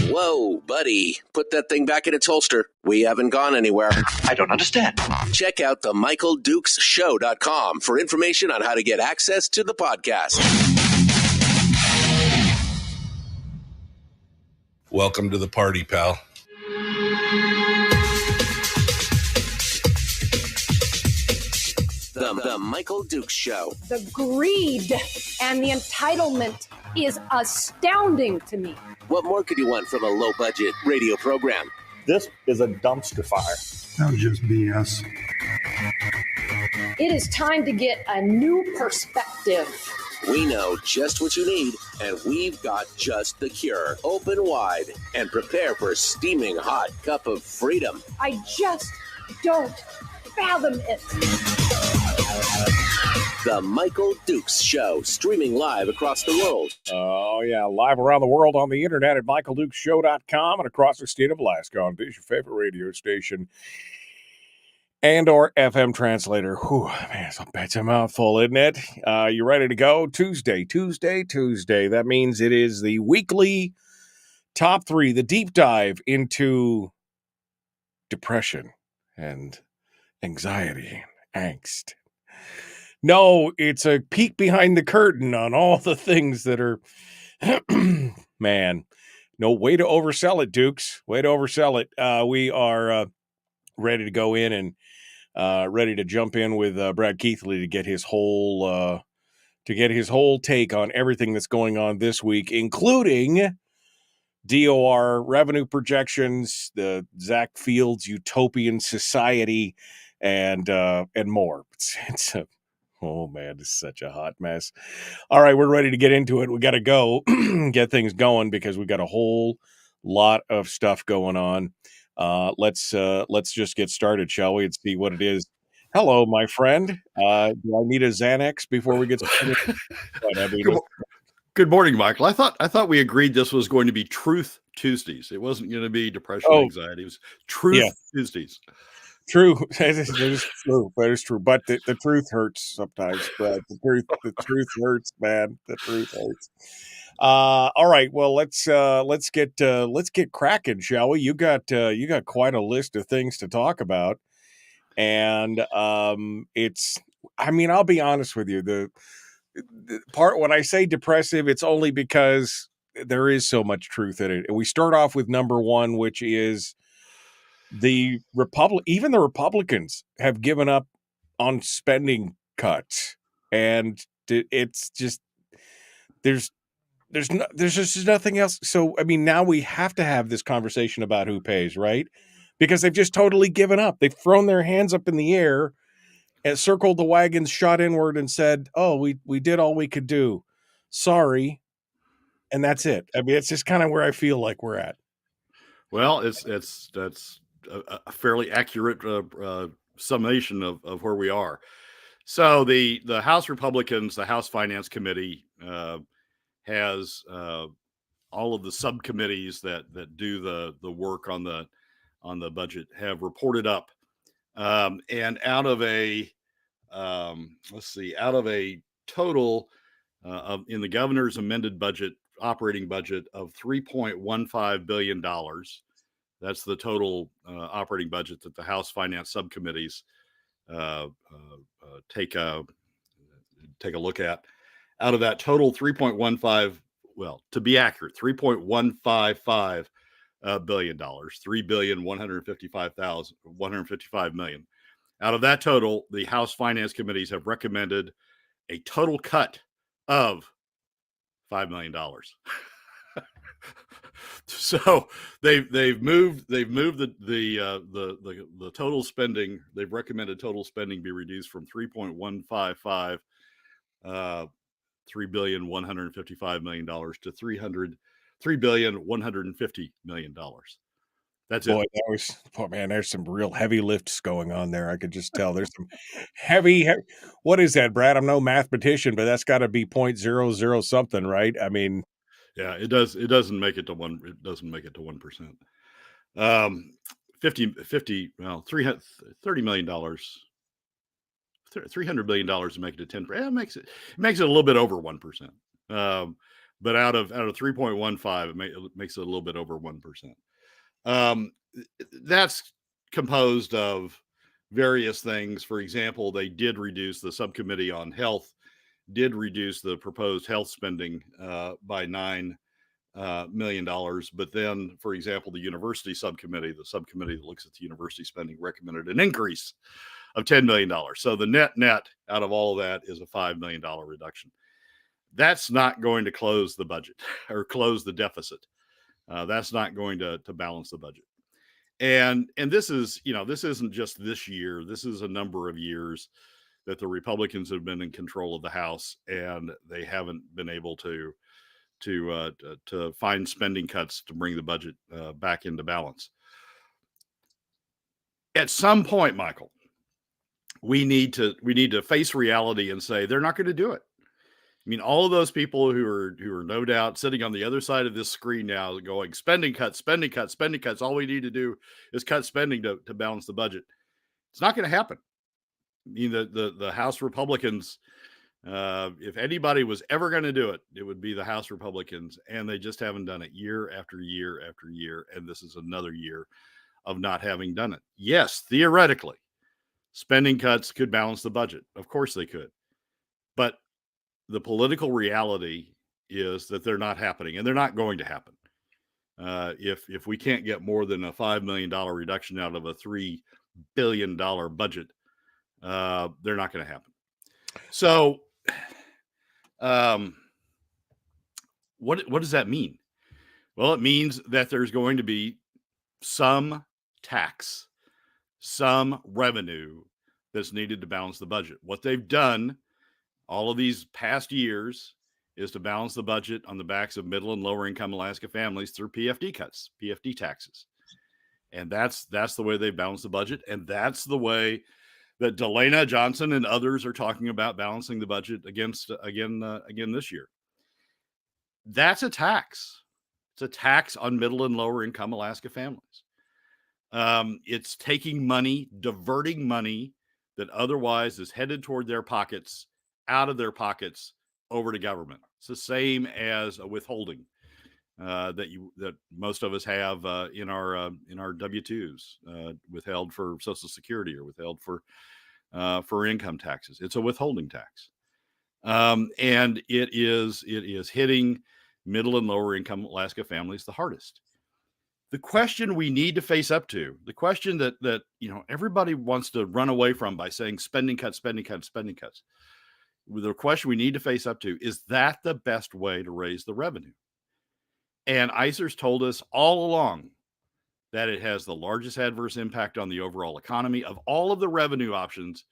Whoa, buddy. Put that thing back in its holster. We haven't gone anywhere. I don't understand. Check out the MichaelDukesShow.com for information on how to get access to the podcast. Welcome to the party, pal. The Michael Dukes Show. The greed and the entitlement is astounding to me. What more could you want from a low-budget radio program? This is a dumpster fire. That was just BS. It is time to get a new perspective. We know just what you need, and we've got just the cure. Open wide and prepare for a steaming hot cup of freedom. I just don't fathom it. The Michael Dukes Show, streaming live across the world. Oh, yeah, live around the world on the internet at MichaelDukesShow.com and across the state of Alaska on this, your favorite radio station and or FM translator. Whew, man, that's a mouthful, isn't it? You ready to go? Tuesday. That means it is the weekly top 3, the deep dive into depression and anxiety and angst. No, it's a peek behind the curtain on all the things that are, man, no way to oversell it, Dukes. Way to oversell it. We are ready to go in and ready to jump in with Brad Keithley to get his whole take on everything that's going on this week, including DOR revenue projections, the Zach Fields utopian society, and more. Oh, man, this is such a hot mess. All right, we're ready to get into it. We got to go get things going because we got a whole lot of stuff going on. Let's just get started, shall we, and see what it is. Hello, my friend. Do I need a Xanax before we get started? Good morning, Michael. I thought we agreed this was going to be Truth Tuesdays. It wasn't going to be depression, anxiety. It was Truth Tuesdays. True. That is true. That is true. But the truth hurts sometimes, Brad. The truth hurts, man. The truth hurts. All right. Well, let's get cracking, shall we? You got quite a list of things to talk about, and I'll be honest with you. The part when I say depressive, it's only because there is so much truth in it. And we start off with number one, which is even the Republicans have given up on spending cuts, and it's just there's just nothing else. So now we have to have this conversation about who pays, right? Because they've just totally given up. They've thrown their hands up in the air and circled the wagons, shot inward, and said, "Oh, we did all we could do. Sorry," and that's it. It's just kind of where I feel like we're at. Well, that's a fairly accurate summation of where we are. So the House Republicans, the House Finance Committee, has all of the subcommittees that do the work on the budget have reported up, and out of a total in the governor's amended budget, operating budget of $3.15 billion. That's the total operating budget that the House Finance subcommittees take a look at. Out of that total $3.15, well, to be accurate, $3.155 billion, $3,155,155 million. Out of that total, the House Finance Committees have recommended a total cut of $5 million. So they've moved the total spending. They've recommended total spending be reduced from 3.155 $3,155 million to $3,150 million. That's Boy, it. man, there's some real heavy lifts going on there. I could just tell there's some heavy. What is that, Brad? I'm no mathematician, but that's got to be 0.00 something, right? I mean, yeah, it does. It doesn't make it to 1%. It doesn't make it to 1%. 50, well, $30 million, $300 billion to make it to 10%. It makes it a little bit over 1%. But out of 3.15, it makes it a little bit over 1%. That's composed of various things. For example, they did reduce the subcommittee on health, did reduce the proposed health spending by $9 million. But then, for example, the university subcommittee, the subcommittee that looks at the university spending, recommended an increase of $10 million. So the net out of all of that is a $5 million reduction. That's not going to close the budget or close the deficit. That's not going to balance the budget. And this is, this isn't just this year. This is a number of years that the Republicans have been in control of the House, and they haven't been able to find spending cuts to bring the budget back into balance. At some point, Michael, we need to face reality and say they're not going to do it. I mean, all of those people who are no doubt sitting on the other side of this screen now going, spending cuts. All we need to do is cut spending to balance the budget. It's not going to happen. I mean, the House Republicans, if anybody was ever going to do it, it would be the House Republicans, and they just haven't done it year after year after year. And this is another year of not having done it. Yes, theoretically, spending cuts could balance the budget. Of course they could. But the political reality is that they're not happening, and they're not going to happen. If we can't get more than a $5 million reduction out of a $3 billion budget, they're not going to happen. So, what does that mean? Well, it means that there's going to be some tax, some revenue that's needed to balance the budget. What they've done all of these past years is to balance the budget on the backs of middle and lower income Alaska families through PFD cuts, PFD taxes. And that's the way they balance the budget. And that's the way that Delana Johnson and others are talking about balancing the budget again this year. That's a tax. It's a tax on middle and lower income Alaska families. It's taking money, diverting money that otherwise is headed toward their pockets, out of their pockets, over to government. It's the same as a withholding that most of us have in our W-2s, withheld for Social Security or withheld for income taxes. It's a withholding tax, and it is hitting middle and lower income Alaska families the hardest. The question we need to face up to, the question that everybody wants to run away from by saying spending cuts. The question we need to face up to is that the best way to raise the revenue? And ICER's told us all along that it has the largest adverse impact on the overall economy. Of all of the revenue options,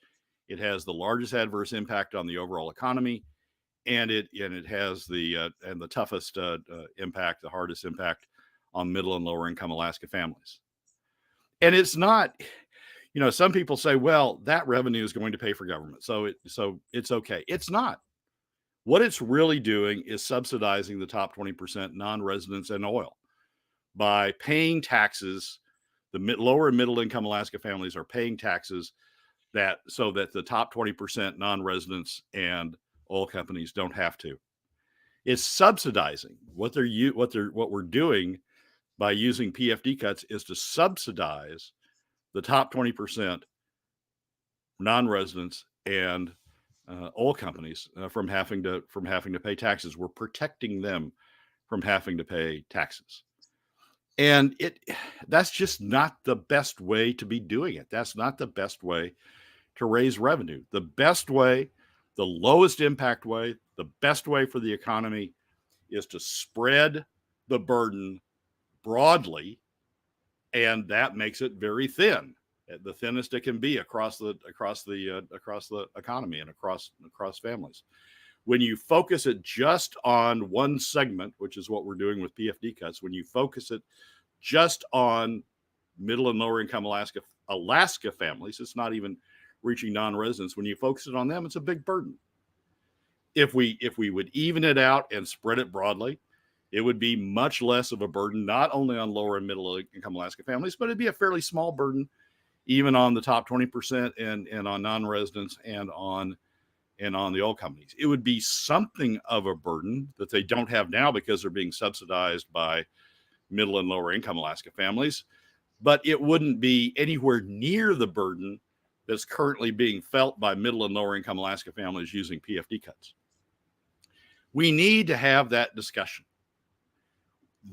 it has the largest adverse impact on the overall economy, and it has the toughest impact, the hardest impact on middle and lower income Alaska families. And it's not. Some people say, well, that revenue is going to pay for government, so it's okay. It's not. What it's really doing is subsidizing the top 20% non-residents and oil by paying taxes. The lower and middle income Alaska families are paying taxes so that the top 20% non-residents and oil companies don't have to. It's subsidizing. What we're doing by using PFD cuts is to subsidize the top 20% non-residents and oil companies from having to pay taxes. We're protecting them from having to pay taxes, and that's just not the best way to be doing it. That's not the best way to raise revenue. The best way, the lowest impact way, the best way for the economy is to spread the burden broadly, and that makes it very thin, the thinnest it can be across the economy and across families. When you focus it just on one segment, which is what we're doing with PFD cuts, when you focus it just on middle and lower income Alaska families, it's not even reaching non-residents. When you focus it on them, it's a big burden. If we would even it out and spread it broadly, it would be much less of a burden, not only on lower and middle income Alaska families, but it'd be a fairly small burden even on the top 20% and on non-residents and on the oil companies. It would be something of a burden that they don't have now because they're being subsidized by middle and lower income Alaska families, but it wouldn't be anywhere near the burden that's currently being felt by middle and lower income Alaska families using PFD cuts. We need to have that discussion.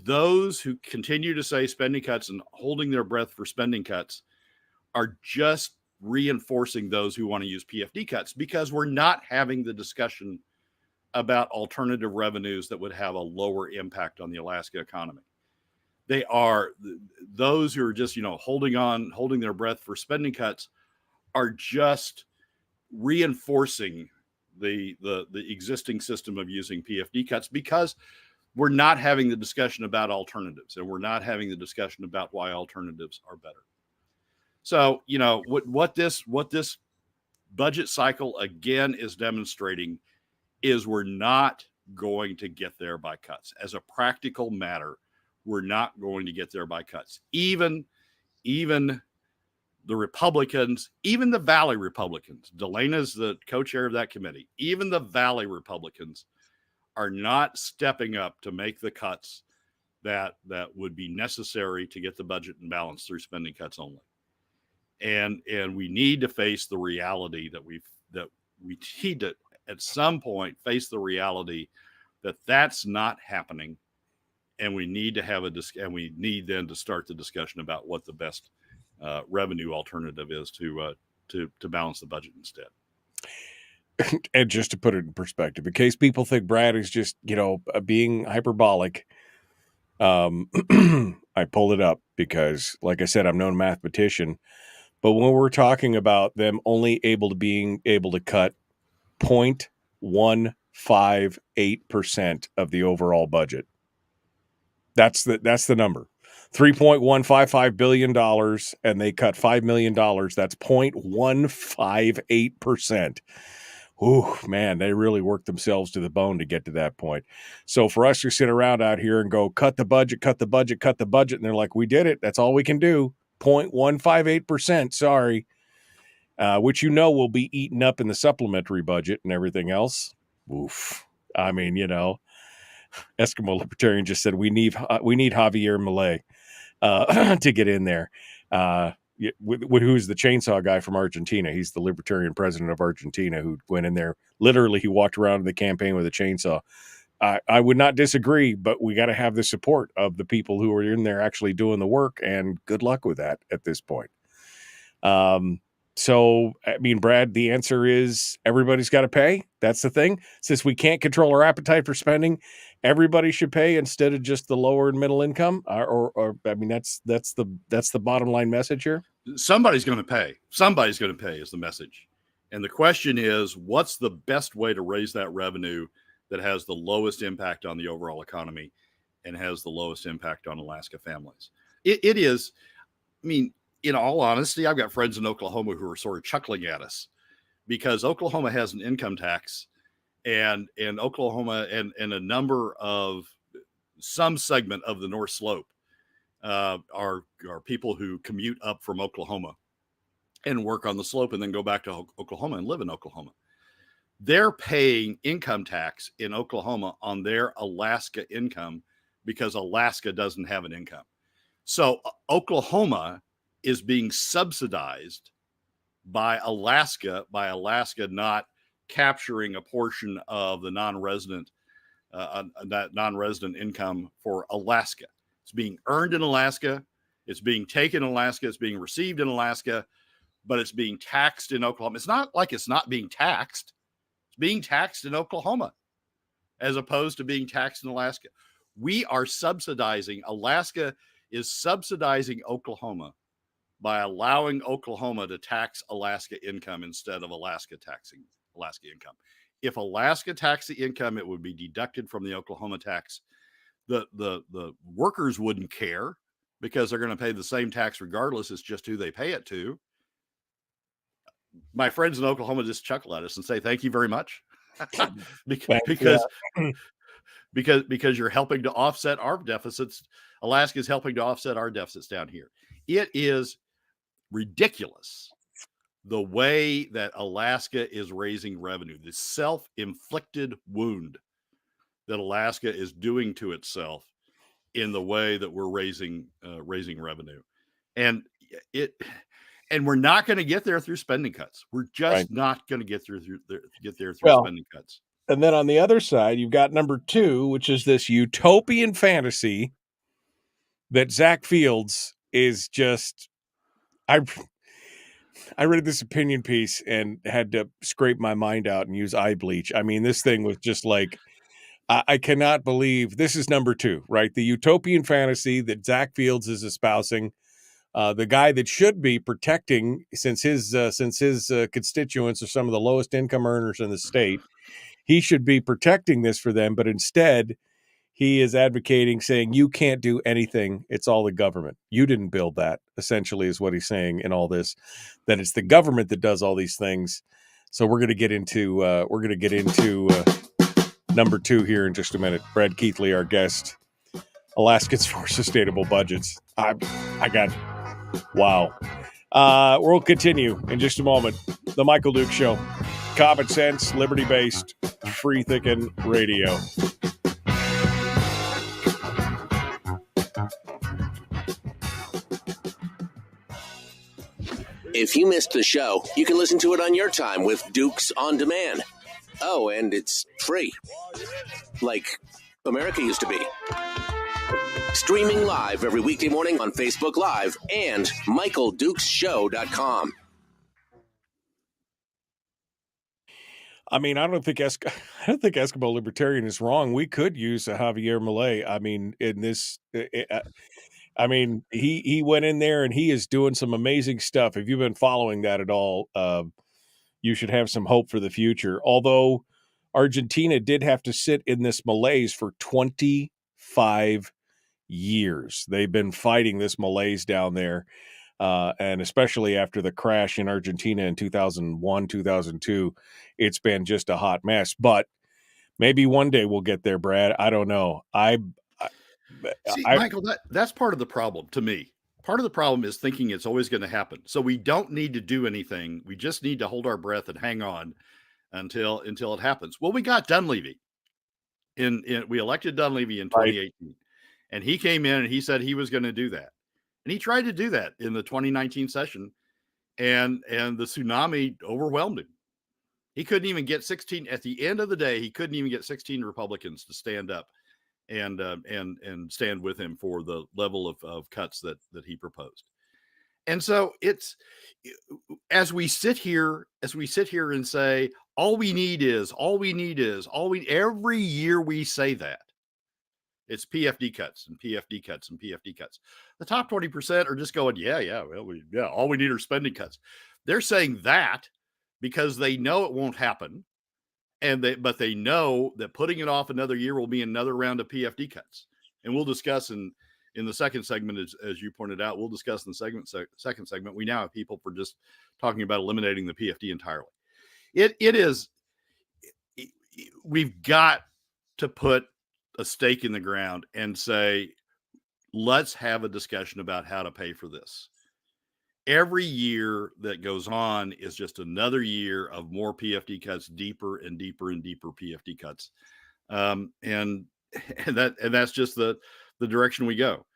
Those who continue to say spending cuts and holding their breath for spending cuts are just reinforcing those who want to use PFD cuts, because we're not having the discussion about alternative revenues that would have a lower impact on the Alaska economy. They are those who are just, holding their breath for spending cuts are just reinforcing the existing system of using PFD cuts, because we're not having the discussion about alternatives, and we're not having the discussion about why alternatives are better. So, what this budget cycle again is demonstrating is we're not going to get there by cuts. As a practical matter, we're not going to get there by cuts. Even the Republicans, even the Valley Republicans, Delena's the co-chair of that committee, even the Valley Republicans are not stepping up to make the cuts that would be necessary to get the budget in balance through spending cuts only. And we need to face the reality that we need to at some point face the reality that that's not happening, and we need to have and we need then to start the discussion about what the best revenue alternative is to balance the budget instead. And just to put it in perspective, in case people think Brad is just being hyperbolic, I pulled it up because, like I said, I'm no mathematician. But when we're talking about them only being able to cut 0.158% of the overall budget, that's the number. $3.155 billion, and they cut $5 million. That's 0.158%. Ooh, man, they really worked themselves to the bone to get to that point. So for us to sit around out here and go, cut the budget, and they're like, we did it. That's all we can do. 0.158%, sorry. Which will be eaten up in the supplementary budget and everything else. Oof. I mean, Eskimo Libertarian just said we need Javier Milei to get in there. Who's the chainsaw guy from Argentina? He's the Libertarian president of Argentina who went in there. Literally, he walked around the campaign with a chainsaw. I would not disagree, but we got to have the support of the people who are in there actually doing the work, and good luck with that at this point. So, I mean, Brad, the answer is everybody's got to pay. That's the thing. Since we can't control our appetite for spending, everybody should pay instead of just the lower and middle income. Or I mean, that's the bottom line message here. Somebody's going to pay. Somebody's going to pay is the message. And the question is, what's the best way to raise that revenue that has the lowest impact on the overall economy and has the lowest impact on Alaska families? It is, I mean, in all honesty, I've got friends in Oklahoma who are sort of chuckling at us because Oklahoma has an income tax, and Oklahoma and a number of some segment of the North Slope are people who commute up from Oklahoma and work on the slope and then go back to Oklahoma and live in Oklahoma. They're paying income tax in Oklahoma on their Alaska income because Alaska doesn't have an income. So Oklahoma is being subsidized by Alaska not capturing a portion of the non-resident income for Alaska. It's being earned in Alaska. It's being taken in Alaska. It's being received in Alaska. but it's being taxed in Oklahoma. It's not like it's not being taxed. It's being taxed in Oklahoma as opposed to being taxed in Alaska. We are subsidizing, Alaska is subsidizing Oklahoma by allowing Oklahoma to tax Alaska income instead of Alaska taxing Alaska income. If Alaska taxed the income, it would be deducted from the Oklahoma tax. The workers wouldn't care because they're going to pay the same tax regardless. It's just who they pay it to. My friends in Oklahoma just chuckle at us and say, thank you very much. because you're helping to offset our deficits. Alaska is helping to offset our deficits down here. It is ridiculous the way that Alaska is raising revenue, the self-inflicted wound that Alaska is doing to itself in the way that we're raising revenue. And we're not going to get there through spending cuts. We're just not going to get there through spending cuts. And then on the other side, you've got number 2, which is this utopian fantasy that Zach Fields is just. I read this opinion piece and had to scrape my mind out and use eye bleach. I mean, this thing was just like, I cannot believe this is number 2, right? The utopian fantasy that Zach Fields is espousing, the guy that should be protecting, since his constituents are some of the lowest income earners in the state, he should be protecting this for them, but instead he is advocating, saying, you can't do anything. It's all the government. You didn't build that, essentially, is what he's saying in all this, that it's the government that does all these things. So we're going to get into number 2 here in just a minute. Brad Keithley, our guest, Alaskans for Sustainable Budgets. Wow. We'll continue in just a moment. The Michael Duke Show. Common sense, liberty-based, free-thinking radio. If you missed the show, you can listen to it on your time with Dukes On Demand. Oh, and it's free. Like America used to be. Streaming live every weekday morning on Facebook Live and MichaelDukesShow.com. I mean, I don't think Eskimo Libertarian is wrong. We could use a Javier Milei. I mean, in this, he went in there and he is doing some amazing stuff. If you've been following that at all, you should have some hope for the future. Although Argentina did have to sit in this malaise for 25 years. They've been fighting this malaise down there. And especially after the crash in Argentina in 2001, 2002, it's been just a hot mess. But maybe one day we'll get there, Brad. I don't know. Michael, that's part of the problem to me. Part of the problem is thinking it's always going to happen. So we don't need to do anything. We just need to hold our breath and hang on until it happens. Well, we got Dunleavy. We elected Dunleavy in 2018. And he came in and he said he was going to do that. And he tried to do that in the 2019 session, and the tsunami overwhelmed him. He couldn't even get 16 at the end of the day. He couldn't even get 16 Republicans to stand up and stand with him for the level of cuts that he proposed. And so it's, as we sit here and say, every year we say that. It's PFD cuts and PFD cuts and PFD cuts. The top 20% are just going, all we need are spending cuts. They're saying that because they know it won't happen, but they know that putting it off another year will be another round of PFD cuts. And we'll discuss in the second segment, as you pointed out, we'll discuss in the second segment. We now have people for just talking about eliminating the PFD entirely. We've got to put a stake in the ground and say, let's have a discussion about how to pay for this. Every year that goes on is just another year of more PFD cuts, deeper and deeper and deeper PFD cuts. And that's just the direction we go.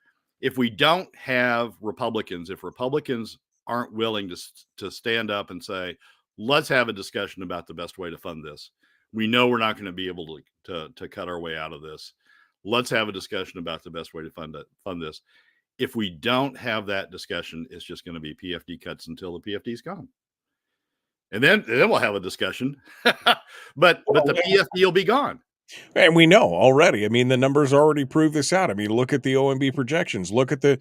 If we don't have Republicans, if Republicans aren't willing to stand up and say, let's have a discussion about the best way to fund this, we know we're not going to be able to cut our way out of this. Let's have a discussion about the best way to fund this. If we don't have that discussion, it's just going to be PFD cuts until the PFD is gone. And then we'll have a discussion. but the PFD will be gone. And we know already. I mean, the numbers already prove this out. I mean, look at the OMB projections. Look at the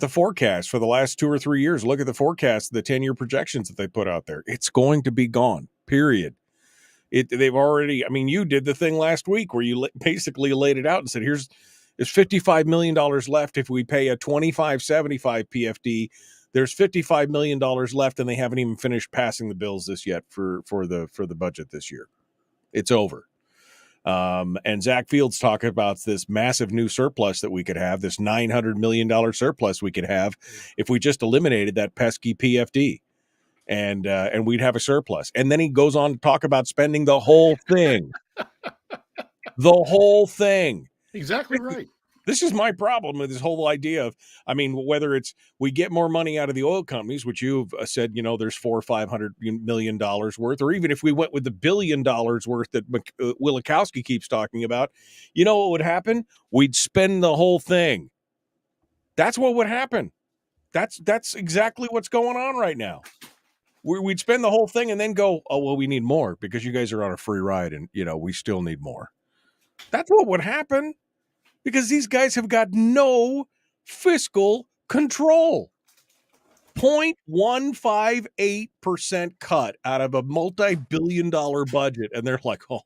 forecast for the last 2 or 3 years. Look at the forecast, the 10-year projections that they put out there. It's going to be gone, period. They've already, I mean, you did the thing last week where you basically laid it out and said, there's $55 million left if we pay a 25.75 PFD. There's $55 million left, and they haven't even finished passing the bills this yet for the budget this year. It's over. And Zach Fields talking about this massive new surplus that we could have, this $900 million surplus we could have if we just eliminated that pesky PFD, and we'd have a surplus. And then he goes on to talk about spending the whole thing. The whole thing. Exactly right. This is my problem with this whole idea of, I mean, whether it's we get more money out of the oil companies, which you've said, there's $400 or $500 million worth, or even if we went with the $1 billion worth that Wilikowski keeps talking about, you know what would happen? We'd spend the whole thing. That's what would happen. That's exactly what's going on right now. We'd spend the whole thing and then go, oh, well, we need more because you guys are on a free ride and, we still need more. That's what would happen. Because these guys have got no fiscal control. 0.158% cut out of a multi-billion-dollar budget. And they're like, oh,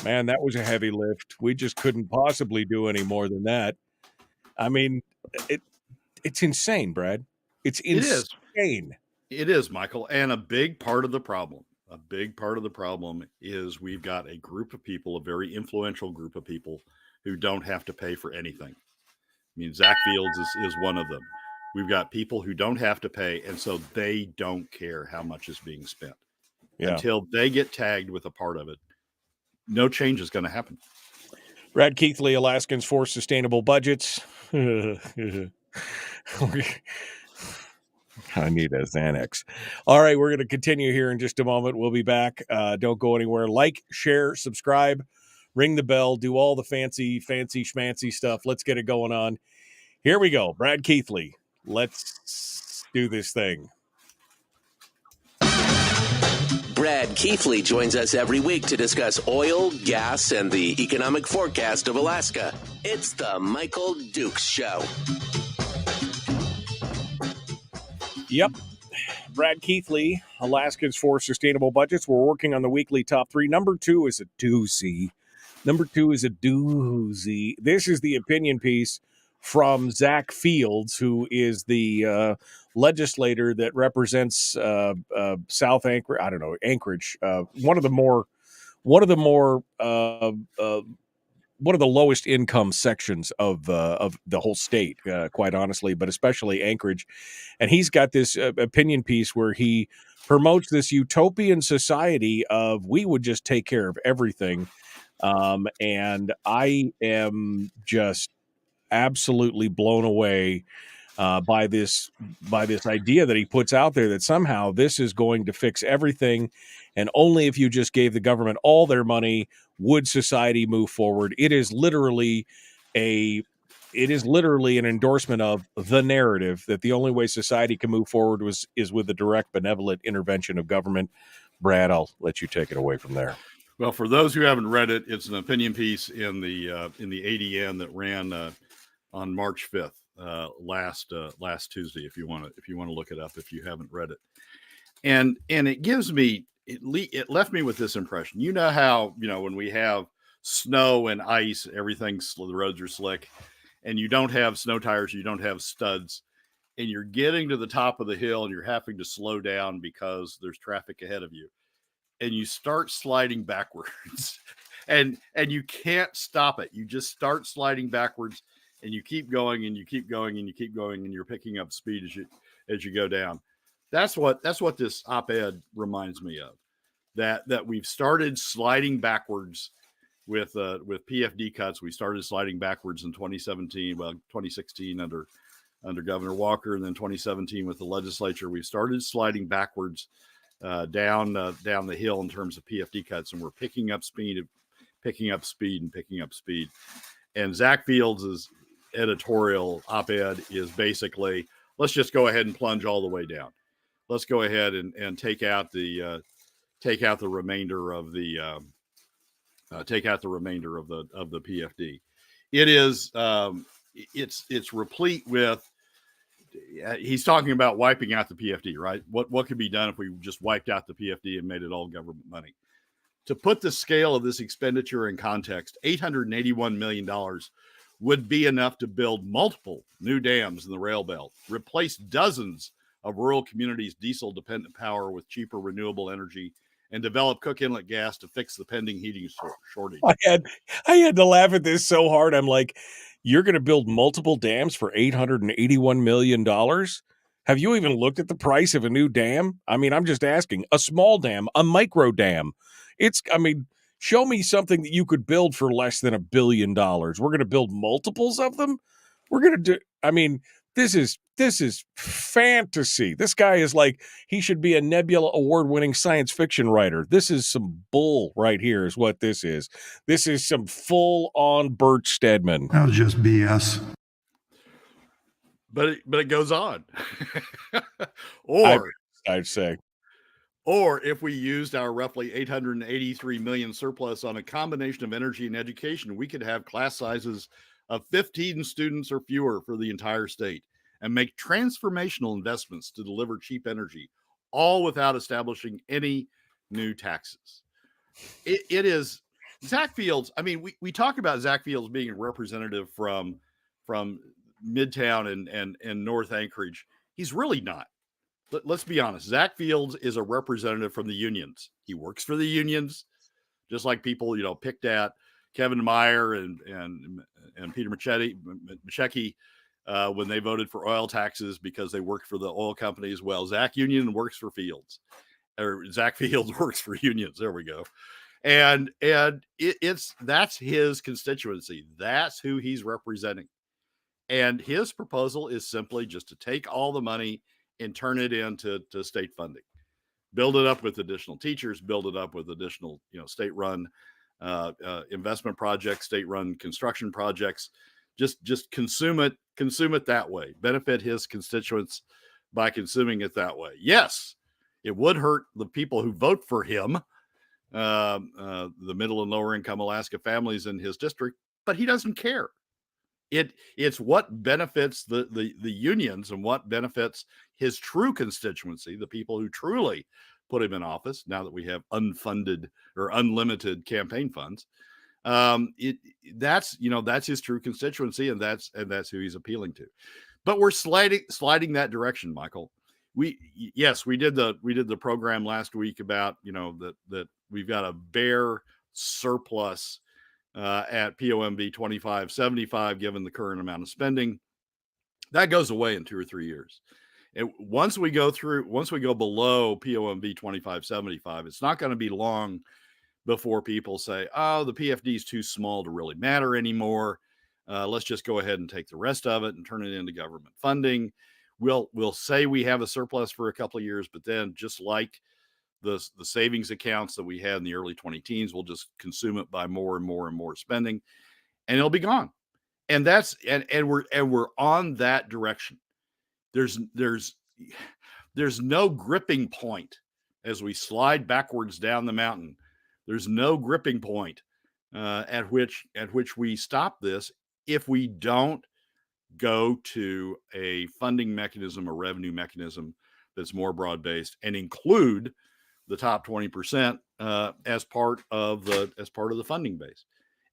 man, that was a heavy lift. We just couldn't possibly do any more than that. I mean, it's insane, Brad. It's insane. It is, Michael. And a big part of the problem is we've got a group of people, a very influential group of people who don't have to pay for anything. I mean, Zach Fields is one of them. We've got people who don't have to pay, and so they don't care how much is being spent. Yeah. Until they get tagged with a part of it, no change is going to happen. Brad Keithley, Alaskans for Sustainable Budgets. I need a Xanax. All right, we're going to continue here in just a moment. We'll be back. Don't go anywhere. Like, share, subscribe. Ring the bell, do all the fancy schmancy stuff. Let's get it going on. Here we go. Brad Keithley. Let's do this thing. Brad Keithley joins us every week to discuss oil, gas, and the economic forecast of Alaska. It's the Michael Dukes Show. Yep. Brad Keithley, Alaskans for Sustainable Budgets. We're working on the weekly top 3. Number 2 is a doozy. This is the opinion piece from Zach Fields, who is the legislator that represents South Anchorage. I don't know, Anchorage. One of the lowest income sections of the whole state, quite honestly, but especially Anchorage. And he's got this opinion piece where he promotes this utopian society of we would just take care of everything. And I am just absolutely blown away by this idea that he puts out there that somehow this is going to fix everything, and only if you just gave the government all their money would society move forward. It is literally an endorsement of the narrative that the only way society can move forward is with the direct benevolent intervention of government. Brad, I'll let you take it away from there. Well, for those who haven't read it, it's an opinion piece in the ADN that ran on March 5th, last Tuesday. If you want to look it up, if you haven't read it, and it gives me it left me with this impression. You know how when we have snow and ice, the roads are slick, and you don't have snow tires, you don't have studs, and you're getting to the top of the hill and you're having to slow down because there's traffic ahead of you. And you start sliding backwards and you can't stop it. You just start sliding backwards and you keep going and you keep going and you keep going and you're picking up speed as you go down. That's what this op-ed reminds me of, that we've started sliding backwards with PFD cuts. We started sliding backwards in 2016 under Governor Walker, and then 2017 with the legislature. We started sliding backwards down the hill in terms of PFD cuts, and we're picking up speed. And Zach Fields editorial op-ed is basically, let's just go ahead and plunge all the way down. Let's go ahead and take out the remainder of the PFD. It is it's replete with. He's talking about wiping out the PFD, right? What could be done if we just wiped out the PFD and made it all government money? To put the scale of this expenditure in context, $881 million would be enough to build multiple new dams in the rail belt, replace dozens of rural communities' diesel-dependent power with cheaper renewable energy, and develop Cook Inlet gas to fix the pending heating shortage. I had to laugh at this so hard. I'm like, you're going to build multiple dams for $881 million? Have you even looked at the price of a new dam? I mean, I'm just asking. A small dam, a micro dam. Show me something that you could build for less than $1 billion. We're going to build multiples of them. We're going to do, this is fantasy. This guy is like, he should be a Nebula award-winning science fiction writer. This is some bull right here is what this is. This is some full-on Bert Stedman. That was just BS. But it goes on. I'd say. Or if we used our roughly 883 million surplus on a combination of energy and education, we could have class sizes of 15 students or fewer for the entire state and make transformational investments to deliver cheap energy, all without establishing any new taxes. It is Zach Fields. I mean, we talk about Zach Fields being a representative from Midtown and North Anchorage. He's really not. Let's be honest. Zach Fields is a representative from the unions. He works for the unions, just like people, picked at Kevin Meyer and Peter Machecki when they voted for oil taxes because they worked for the oil companies. Well, Zach Union works for Fields, or Zach Fields works for unions. There we go. And that's his constituency. That's who he's representing. And his proposal is simply just to take all the money and turn it into state funding, build it up with additional teachers, build it up with additional, state-run investment projects, state-run construction projects. Just consume it that way. Benefit his constituents by consuming it that way. Yes, it would hurt the people who vote for him, the middle and lower income Alaska families in his district, but he doesn't care. It's what benefits the unions and what benefits his true constituency, the people who truly put him in office. Now that we have unfunded or unlimited campaign funds, that's his true constituency, and that's who he's appealing to. But we're sliding that direction, Michael. We did the program last week about that we've got a bare surplus at POMB 2575, given the current amount of spending. That goes away in 2 or 3 years. And once we go below POMB 2575, it's not going to be long before people say, oh, the PFD is too small to really matter anymore. Let's just go ahead and take the rest of it and turn it into government funding. We'll say we have a surplus for a couple of years, but then just like the savings accounts that we had in the early 2010s, we'll just consume it by more and more and more spending, and it'll be gone. And we're on that direction. There's no gripping point as we slide backwards down the mountain. There's no gripping point at which we stop this if we don't go to a funding mechanism, a revenue mechanism that's more broad-based and include the top 20% as part of the funding base.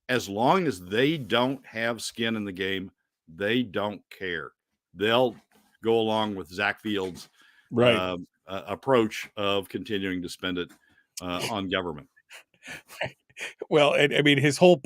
As long as they don't have skin in the game, they don't care. They'll go along with Zach Fields' approach of continuing to spend it on government. Well, I mean, his whole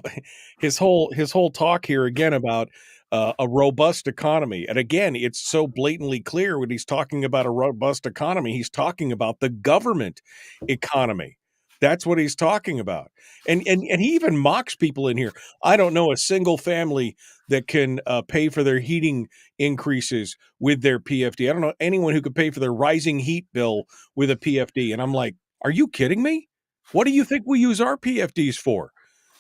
talk here again about a robust economy. And again, it's so blatantly clear when he's talking about a robust economy, he's talking about the government economy. That's what he's talking about. And he even mocks people in here. I don't know a single family that can pay for their heating increases with their PFD. I don't know anyone who could pay for their rising heat bill with a PFD. And I'm like, are you kidding me? What do you think we use our PFDs for?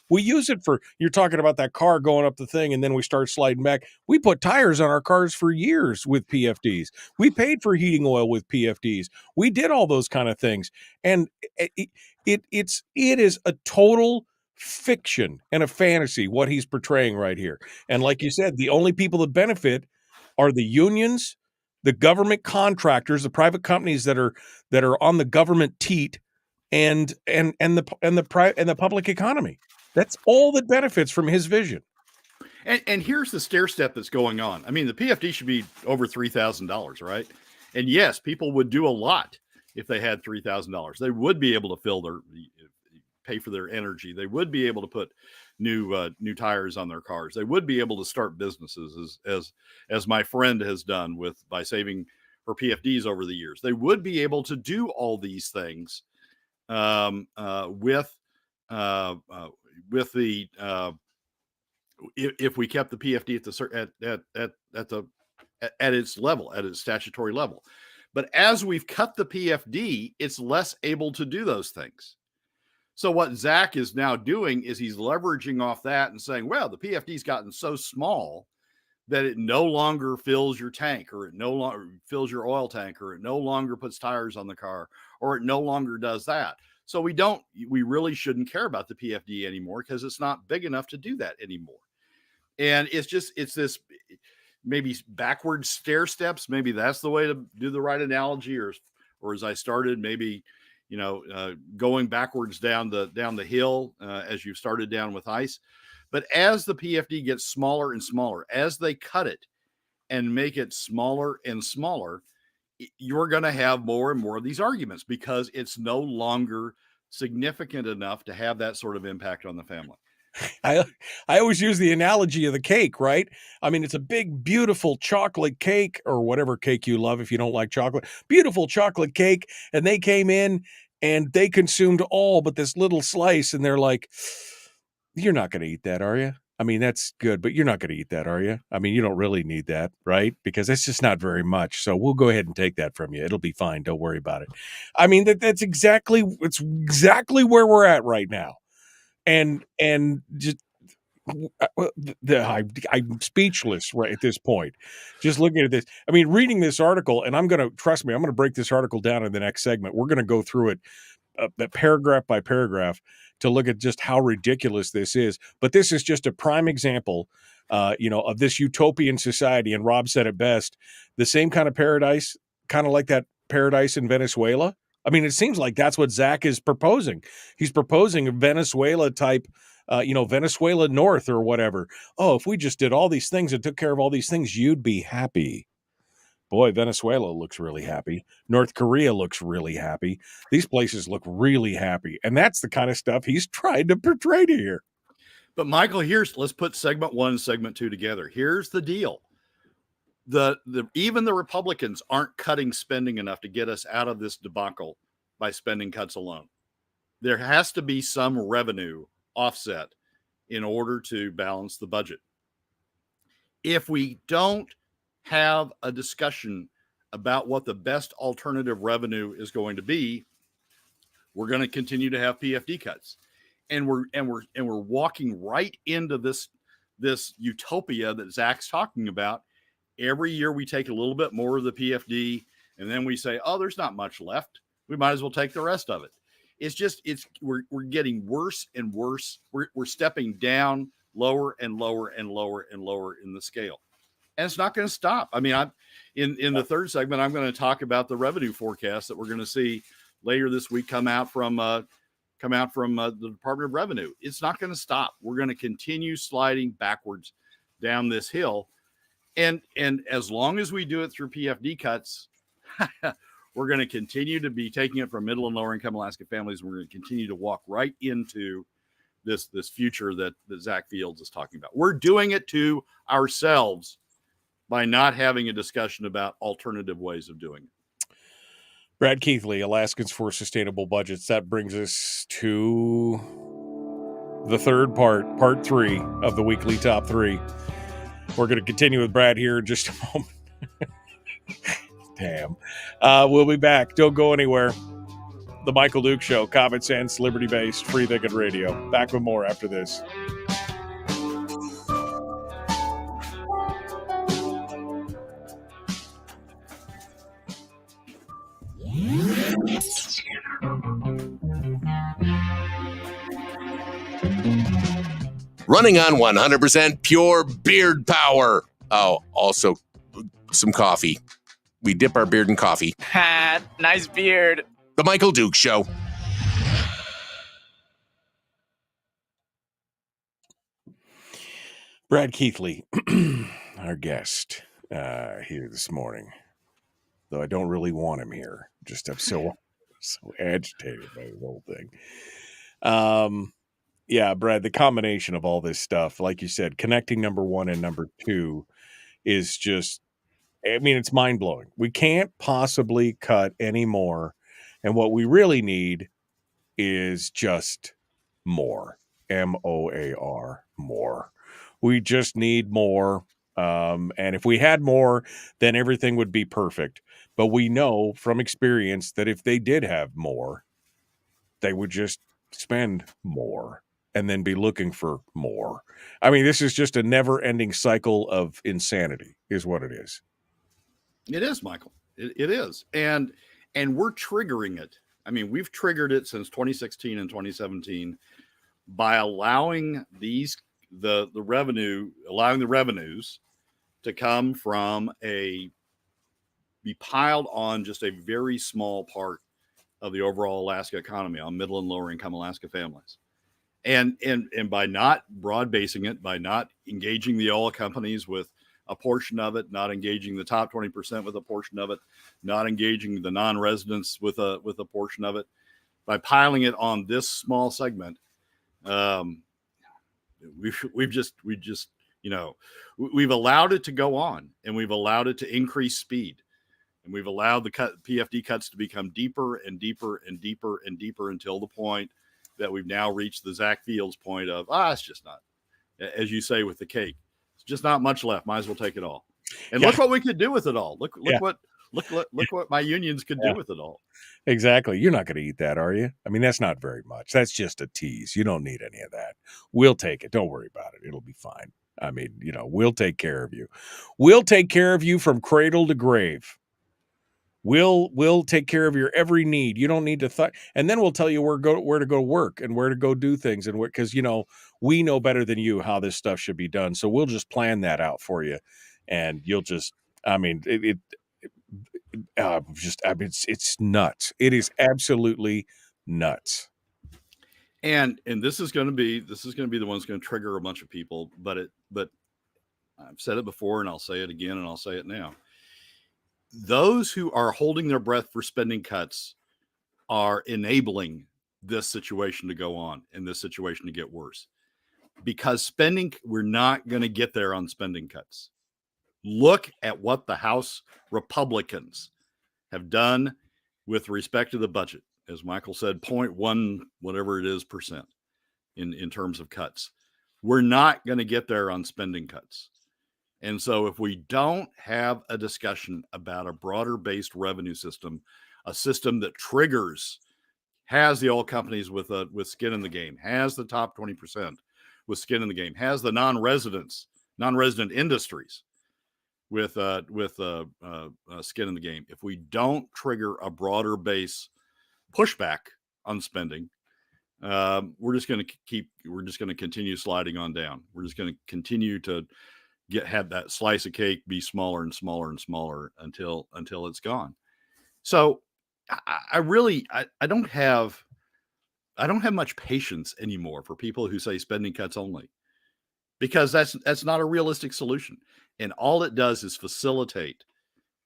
We use it for, you're talking about that car going up the thing and then we start sliding back. We put tires on our cars for years with PFDs. We paid for heating oil with PFDs. We did all those kind of things. And it is a total fiction and a fantasy what he's portraying right here. And like you said, the only people that benefit are the unions, the government contractors, the private companies that are on the government teat, and the public economy. That's all that benefits from his vision. And here's the stair step that's going on. I mean, the PFD should be over $3,000, right? And yes, people would do a lot if they had $3,000. They would be able to pay for their energy. They would be able to put new tires on their cars. They would be able to start businesses as my friend has done by saving her PFDs over the years. They would be able to do all these things with the if we kept the PFD at its level, at its statutory level. But as we've cut the PFD, it's less able to do those things. So what Zach is now doing is he's leveraging off that and saying, well, the PFD's gotten so small that it no longer fills your tank, or it no longer fills your oil tank, or it no longer puts tires on the car, or it no longer does that. So we really shouldn't care about the PFD anymore because it's not big enough to do that anymore. And it's this maybe backward stair steps. Maybe that's the way to do the right analogy, or as I started, maybe, going backwards down the hill as you started down with ice. But as the PFD gets smaller and smaller, as they cut it and make it smaller and smaller, you're going to have more and more of these arguments because it's no longer significant enough to have that sort of impact on the family. I always use the analogy of the cake, right? I mean, it's a big, beautiful chocolate cake, or whatever cake you love if you don't like chocolate. Beautiful chocolate cake. And they came in and they consumed all but this little slice. And they're like, you're not going to eat that, are you? I mean, that's good, but you're not going to eat that, are you? I mean, you don't really need that, right? Because it's just not very much. So we'll go ahead and take that from you. It'll be fine. Don't worry about it. I mean, it's exactly where we're at right now. And just I'm speechless right at this point. Just looking at this. I mean, reading this article, and I'm going to break this article down in the next segment. We're going to go through it paragraph by paragraph to look at just how ridiculous this is. But this is just a prime example, of this utopian society. And Rob said it best, the same kind of paradise, kind of like that paradise in Venezuela. I mean, it seems like that's what Zach is proposing. He's proposing a Venezuela type, Venezuela North or whatever. Oh, if we just did all these things and took care of all these things, you'd be happy. Boy, Venezuela looks really happy. North Korea looks really happy. These places look really happy. And that's the kind of stuff he's trying to portray to here. But Michael, let's put segment 1 and segment 2 together. Here's the deal. Even the Republicans aren't cutting spending enough to get us out of this debacle by spending cuts alone. There has to be some revenue offset in order to balance the budget. If we don't have a discussion about what the best alternative revenue is going to be, we're going to continue to have PFD cuts, and we're walking right into this utopia that Zach's talking about. Every year we take a little bit more of the PFD, and then we say, oh, there's not much left. We might as well take the rest of it. We're getting worse and worse. We're stepping down lower and lower and lower and lower in the scale. And it's not going to stop. I mean, in the third segment, I'm going to talk about the revenue forecast that we're going to see later this week come out from the Department of Revenue. It's not going to stop. We're going to continue sliding backwards down this hill. And as long as we do it through PFD cuts, we're going to continue to be taking it from middle and lower income Alaska families. We're going to continue to walk right into this future that Zach Fields is talking about. We're doing it to ourselves by not having a discussion about alternative ways of doing it. Brad Keithley, Alaskans for Sustainable Budgets. That brings us to the third part 3 of the weekly top 3. We're going to continue with Brad here in just a moment. Damn. We'll be back. Don't go anywhere. The Michael Duke Show, common sense, liberty-based, free thinking radio. Back with more after this. Running on 100% pure beard power. Oh, also some coffee. We dip our beard in coffee. Ha, nice beard. The Michael Duke Show. Brad Keithley, our guest here this morning. Though I don't really want him here. Just I'm so agitated by the whole thing. Yeah, Brad, the combination of all this stuff, like you said, connecting number one and number two is just, I mean, it's mind-blowing. We can't possibly cut any more. And what we really need is just more. MOAR, more. We just need more. And if we had more, then everything would be perfect. But we know from experience that if they did have more, they would just spend more and then be looking for more. I mean, this is just a never-ending cycle of insanity is what it is. It is, Michael. It is. And we're triggering it. I mean, we've triggered it since 2016 and 2017 by allowing the revenues to come from be piled on just a very small part of the overall Alaska economy, on middle and lower income Alaska families. And by not broad basing it, by not engaging the oil companies with a portion of it, not engaging the top 20% with a portion of it, not engaging the non-residents with a portion of it, by piling it on this small segment, we've allowed it to go on, and we've allowed it to increase speed, and we've allowed the PFD cuts to become deeper and deeper and deeper and deeper until the point that we've now reached the Zach Fields point of, it's just not, as you say with the cake, it's just not much left. Might as well take it all. And look what we could do with it all. Look what my unions could do with it all. Exactly. You're not going to eat that, are you? I mean, that's not very much. That's just a tease. You don't need any of that. We'll take it. Don't worry about it. It'll be fine. I mean, we'll take care of you. We'll take care of you from cradle to grave. We'll take care of your every need. You don't need to and then we'll tell you where to go work and where to go do things, and because we know better than you how this stuff should be done. So we'll just plan that out for you, and you'll just, I mean, it's nuts. It is absolutely nuts. And this is going to be the one that's going to trigger a bunch of people. But I've said it before, and I'll say it again, and I'll say it now. Those who are holding their breath for spending cuts are enabling this situation to go on and this situation to get worse, because we're not going to get there on spending cuts. Look at what the House Republicans have done with respect to the budget. As Michael said, 0.1, whatever it is, percent in terms of cuts. We're not going to get there on spending cuts. And so if we don't have a discussion about a broader based revenue system, a system that has the oil companies with skin in the game, has the top 20% with skin in the game, has the non-resident industries with skin in the game. If we don't trigger a broader base pushback on spending, we're just going to continue sliding on down. We're just going to continue to have that slice of cake be smaller and smaller and smaller until it's gone. So I don't have much patience anymore for people who say spending cuts only, because that's not a realistic solution. And all it does is facilitate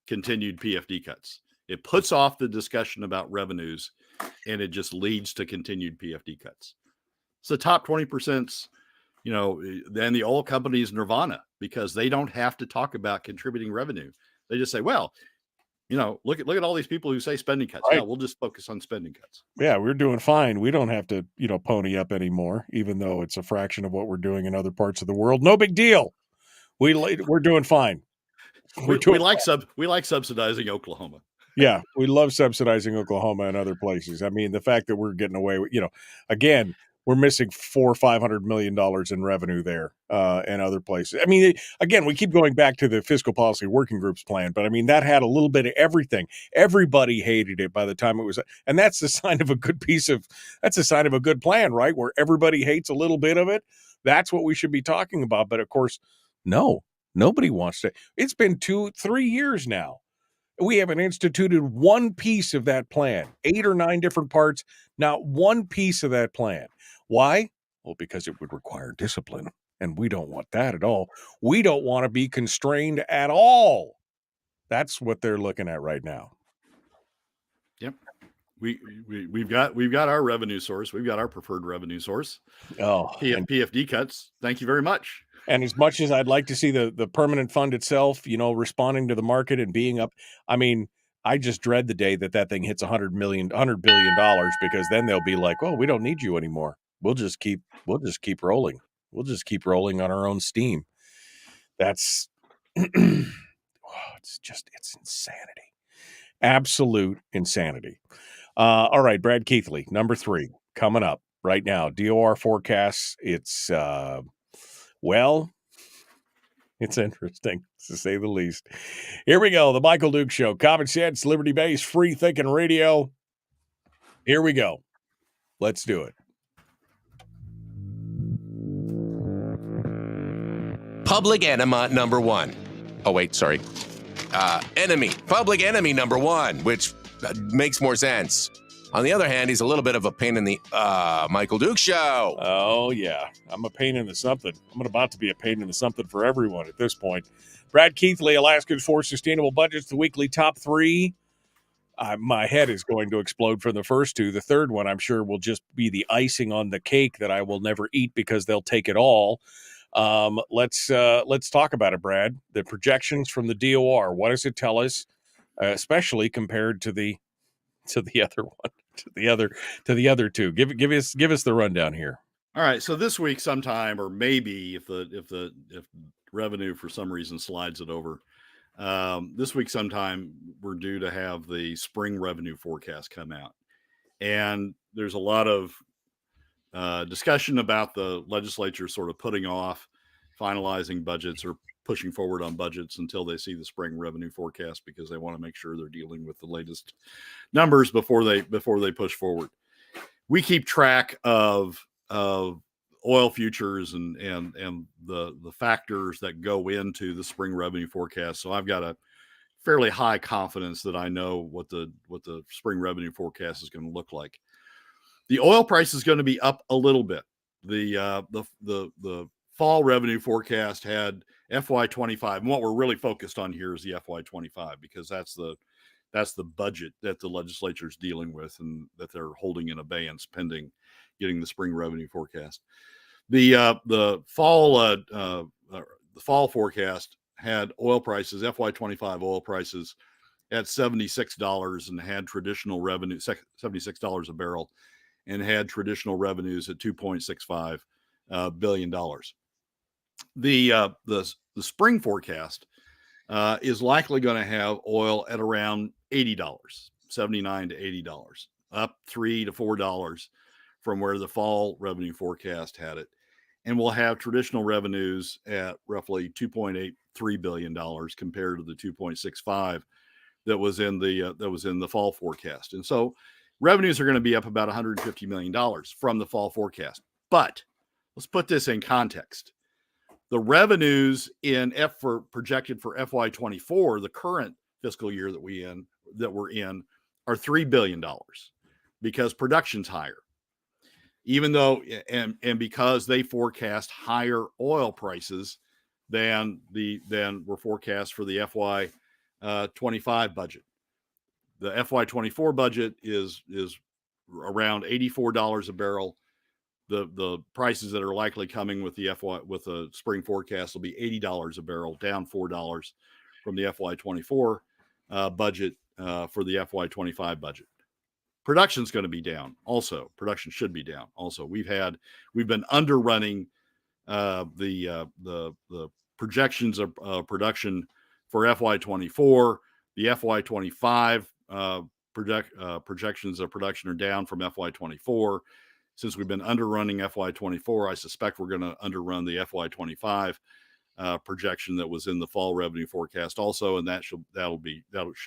continued PFD cuts. It puts off the discussion about revenues, and it just leads to continued PFD cuts. So top 20%, then the oil companies nirvana, because they don't have to talk about contributing revenue. They just say, well, look at all these people who say spending cuts. Right. Yeah, we'll just focus on spending cuts. Yeah, we're doing fine. We don't have to, pony up anymore, even though it's a fraction of what we're doing in other parts of the world. No big deal. We're doing fine. We like subsidizing Oklahoma. Yeah, we love subsidizing Oklahoma and other places. I mean, the fact that we're getting away with, again, we're missing $400-500 million in revenue there and other places. I mean, again, we keep going back to the fiscal policy working groups plan, but I mean, that had a little bit of everything. Everybody hated it by the time it was, and that's the sign of a good that's a sign of a good plan, right? Where everybody hates a little bit of it. That's what we should be talking about. But of course, no, nobody wants to. It's been 2-3 years now. We haven't instituted one piece of that plan, 8 or 9 different parts, not one piece of that plan. Why? Well, because it would require discipline, and we don't want that at all. We don't want to be constrained at all. That's what they're looking at right now. Yep. We've got our revenue source. We've got our preferred revenue source. PFD cuts. Thank you very much. And as much as I'd like to see the permanent fund itself, responding to the market and being up, I mean, I just dread the day that thing hits $100 billion, because then they'll be like, "Oh, we don't need you anymore. We'll just keep rolling. We'll just keep rolling on our own steam." That's it's insanity, absolute insanity. All right, Brad Keithley, number 3 coming up right now. DOR forecasts. It's it's interesting, to say the least. Here we go. The Michael Duke Show. Common sense, liberty-based, free-thinking radio. Here we go. Let's do it. Public enema number 1. Oh, wait, sorry. Enemy. Public enemy number 1, which makes more sense. On the other hand, he's a little bit of a pain in the Michael Duke Show. Oh, yeah. I'm a pain in the something. I'm about to be a pain in the something for everyone at this point. Brad Keithley, Alaskans for Sustainable Budgets, the weekly top 3. My head is going to explode from the first 2. The third one, I'm sure, will just be the icing on the cake that I will never eat because they'll take it all. Let's talk about it, Brad. The projections from the DOR. What does it tell us, especially compared to the other one, to the other 2? Give us the rundown here. All right. So this week sometime, or maybe if revenue for some reason slides it over, this week sometime, we're due to have the spring revenue forecast come out. And there's a lot of discussion about the legislature sort of putting off finalizing budgets or pushing forward on budgets until they see the spring revenue forecast, because they want to make sure they're dealing with the latest numbers before they push forward. We keep track of oil futures and the factors that go into the spring revenue forecast. So I've got a fairly high confidence that I know what the spring revenue forecast is going to look like. The oil price is going to be up a little bit. The fall revenue forecast had FY25, and what we're really focused on here is the FY25, because that's the budget that the legislature is dealing with and that they're holding in abeyance pending getting the spring revenue forecast. The fall forecast had oil prices, FY25 oil prices at $76 and had traditional revenue, $76 a barrel, and had traditional revenues at $2.65 billion. The spring forecast is likely going to have oil at around $80, $79 to $80, up $3 to $4 from where the fall revenue forecast had it. And we'll have traditional revenues at roughly $2.83 billion compared to the $2.65 that was in the fall forecast. And so revenues are going to be up about $150 million from the fall forecast. But let's put this in context. The revenues projected for FY24, the current fiscal year that we're in, are $3 billion because production's higher. Even though, and because they forecast higher oil prices than were forecast for the FY25 budget. The FY24 budget is around $84 a barrel. The prices that are likely coming with the spring forecast will be $80 a barrel, down $4 from the FY24 budget for the FY25 budget. Production's going to be down. Also, production should be down. Also, we've been underrunning the projections of production for FY24. The FY25 projections of production are down from FY24. Since we've been underrunning FY24, I suspect we're going to underrun the FY25 projection that was in the fall revenue forecast also, and that should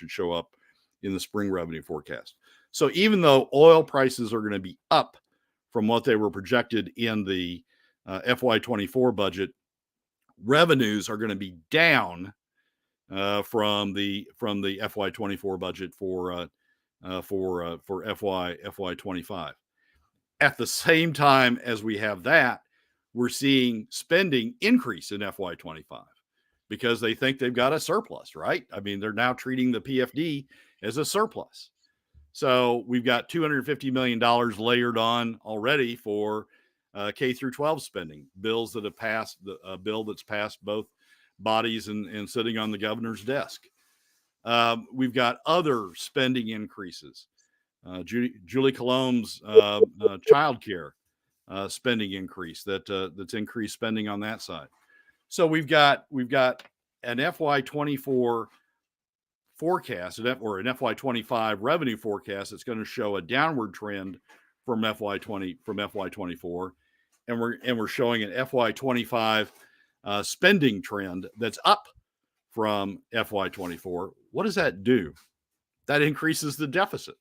show up in the spring revenue forecast. So even though oil prices are going to be up from what they were projected in the FY24 budget, revenues are going to be down from the FY24 budget for FY25. At the same time as we have that, we're seeing spending increase in FY25 because they think they've got a surplus, right? I mean, they're now treating the PFD as a surplus. So we've got $250 million layered on already for K through 12 spending bills that have passed, a bill that's passed both bodies and sitting on the governor's desk. We've got other spending increases. Julie Colombe's child care spending increase that's increased spending on that side. So we've got an FY24 forecast or an FY25 revenue forecast that's going to show a downward trend from FY24, and we're showing an FY25 spending trend that's up from FY24. What does that do? That increases the deficit.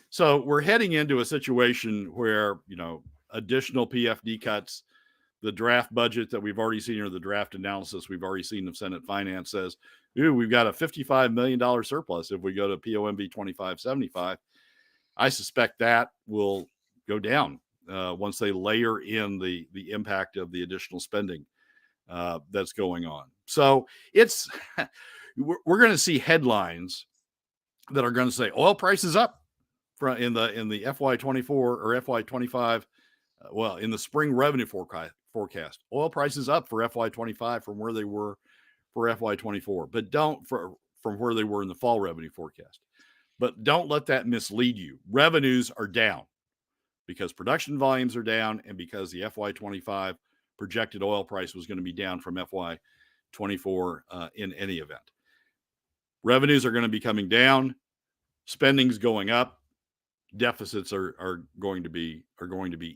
So we're heading into a situation where, additional PFD cuts, the draft budget that we've already seen, or the draft analysis we've already seen of Senate Finance says, we've got a $55 million surplus if we go to POMB 2575. I suspect that will go down once they layer in the impact of the additional spending that's going on. So we're going to see headlines that are going to say oil prices up in the FY24 or FY25. In the spring revenue forecast, oil prices up for FY25 from where they were for FY24, but from where they were in the fall revenue forecast. But don't let that mislead you. Revenues are down because production volumes are down, and because the FY25 projected oil price was going to be down from FY24 in any event. Revenues are going to be coming down, spending's going up, deficits are going to be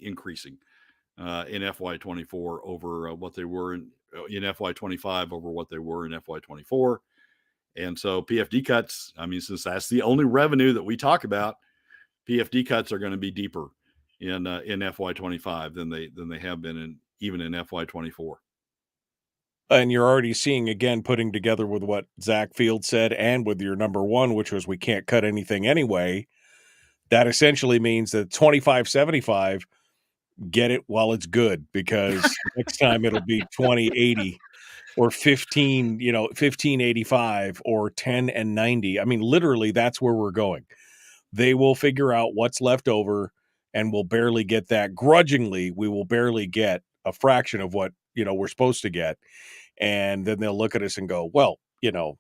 increasing in FY24 over what they were in FY25 over what they were in FY24. And so PFD cuts, since that's the only revenue that we talk about, PFD cuts are going to be deeper in FY25 than they have been even in FY24. And you're already seeing, again, putting together with what Zach Field said and with your number one, which was we can't cut anything anyway. That essentially means that 2575, get it while it's good, because next time it'll be 2080 or 1585 or 10 and 90. Literally, that's where we're going. They will figure out what's left over, and we'll barely get that. Grudgingly, we will barely get a fraction of what we're supposed to get. And then they'll look at us and go, well, your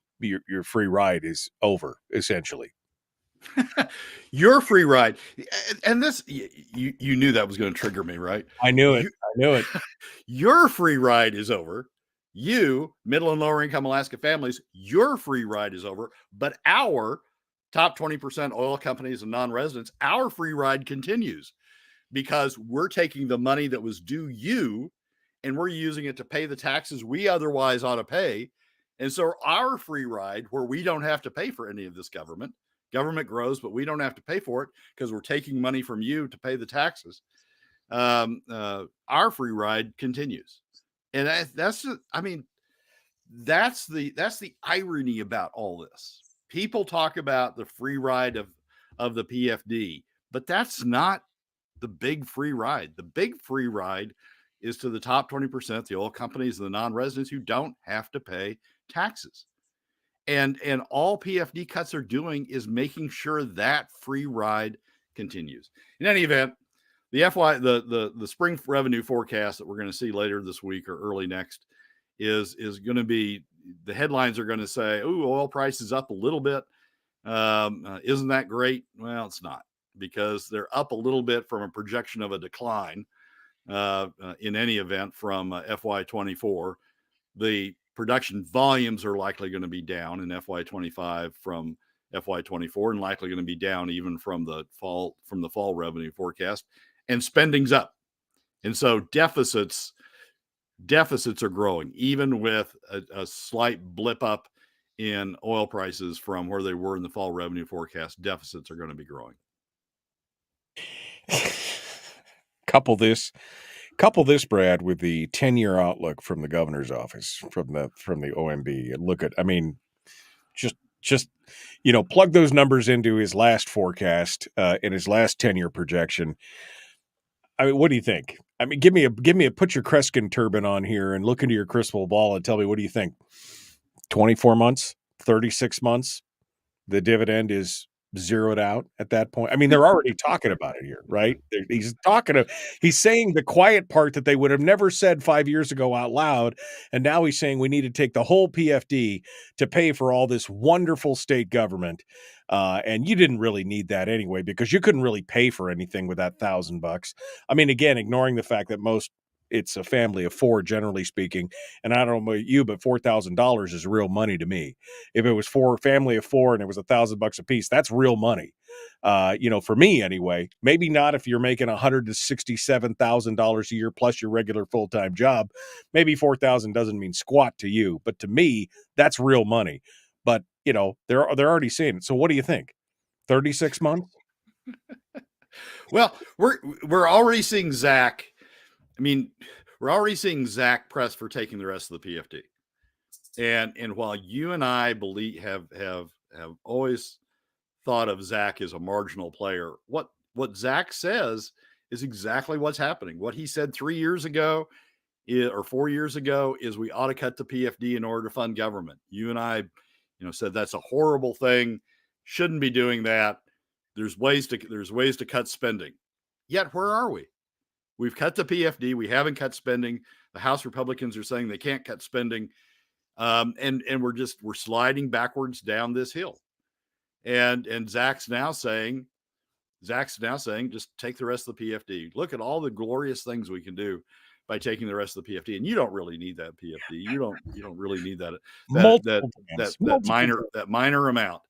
free ride is over, essentially. Your free ride, and this you knew that was going to trigger me, right? I knew it. Your free ride is over. You, middle and lower income Alaska families, your free ride is over. But our top 20% oil companies and non-residents, our free ride continues, because we're taking the money that was due you and we're using it to pay the taxes we otherwise ought to pay. And so our free ride, where we don't have to pay for any of this government grows, but we don't have to pay for it because we're taking money from you to pay the taxes. Our free ride continues. And that's the irony about all this. People talk about the free ride of the PFD, but that's not the big free ride. The big free ride is to the top 20%, the oil companies and the non-residents who don't have to pay taxes. And all PFD cuts are doing is making sure that free ride continues. In any event, the spring revenue forecast that we're going to see later this week or early next is going to be, the headlines are going to say, "Ooh, oil prices up a little bit. Isn't that great?" Well, it's not, because they're up a little bit from a projection of a decline in any event from FY24. The production volumes are likely going to be down in FY25 from FY24, and likely going to be down even from the fall revenue forecast. And spending's up, and so deficits are growing, even with a slight blip up in oil prices from where they were in the fall revenue forecast. Deficits are going to be growing. Couple this, Brad, with the 10-year outlook from the governor's office, from the OMB. And look at, I mean, just plug those numbers into his last forecast, in his last 10-year projection. I mean, what do you think? I mean, give me a put your Kreskin turban on here and look into your crystal ball and tell me, what do you think? 24 months, 36 months, the dividend is zeroed out at that point. I mean, they're already talking about it here, right? He's saying the quiet part that they would have never said 5 years ago out loud. And now he's saying we need to take the whole PFD to pay for all this wonderful state government. And you didn't really need that anyway, because you couldn't really pay for anything with that $1,000. I mean, again, ignoring the fact that it's a family of four, generally speaking. And I don't know about you, but $4,000 is real money to me. If it was for a family of four and it was $1,000 a piece, that's real money. For me anyway. Maybe not if you're making $167,000 a year plus your regular full-time job. Maybe $4,000 doesn't mean squat to you, but to me, that's real money. But they're already saying it. So what do you think? 36 months? Well, we're already seeing Zach. I mean, we're already seeing Zach press for taking the rest of the PFD. And while you and I have always thought of Zach as a marginal player, what Zach says is exactly what's happening. What he said 3 years ago or 4 years ago is we ought to cut the PFD in order to fund government. You and I, said that's a horrible thing. Shouldn't be doing that. There's ways to cut spending. Yet where are we? We've cut the PFD. We haven't cut spending. The House Republicans are saying they can't cut spending. And we're sliding backwards down this hill. And Zach's now saying, just take the rest of the PFD. Look at all the glorious things we can do by taking the rest of the PFD. And you don't really need that PFD. You don't really need that minor amount.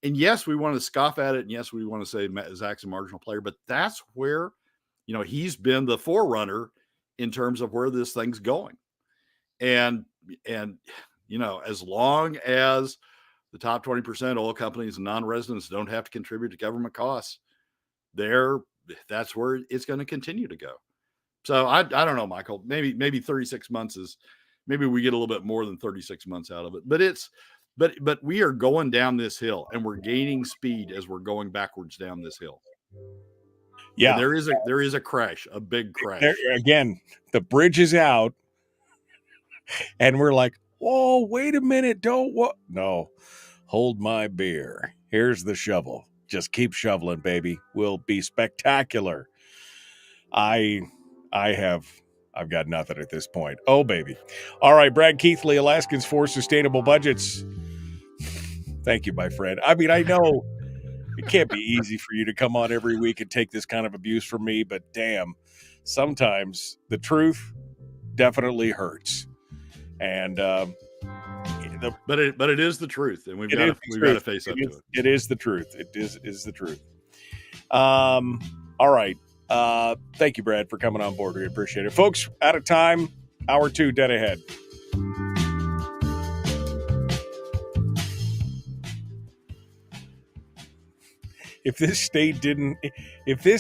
And yes, we want to scoff at it. And yes, we want to say Zach's a marginal player, but that's where, he's been the forerunner in terms of where this thing's going. And as long as the top 20% oil companies and non-residents don't have to contribute to government costs, that's where it's going to continue to go. So I don't know, Michael, maybe 36 months maybe we get a little bit more than 36 months out of it, but we are going down this hill and we're gaining speed as we're going backwards down this hill. Yeah. And there is a crash, a big crash. Again, the bridge is out and we're like, oh, wait a minute. No, hold my beer. Here's the shovel. Just keep shoveling, baby. We'll be spectacular. I've got nothing at this point. Oh, baby. All right, Brad Keithley, Alaskans for Sustainable Budgets. Thank you, my friend. I mean, I know it can't be easy for you to come on every week and take this kind of abuse from me, but damn, sometimes the truth definitely hurts. And but it is the truth, and we've got to face up to it. It is the truth. It is the truth. All right. Thank you, Brad, for coming on board. We appreciate it. Folks, out of time. Hour 2 dead ahead. If this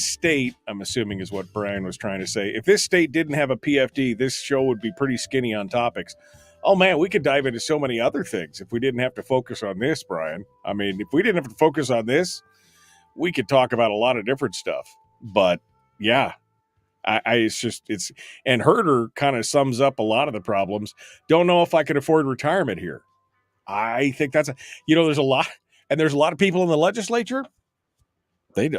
state, I'm assuming is what Brian was trying to say, if this state didn't have a PFD, this show would be pretty skinny on topics. Oh, man, we could dive into so many other things if we didn't have to focus on this, Brian. I mean, if we didn't have to focus on this, we could talk about a lot of different stuff. But, yeah, and Herder kind of sums up a lot of the problems. Don't know if I could afford retirement here. I think there's a lot of people in the legislature. They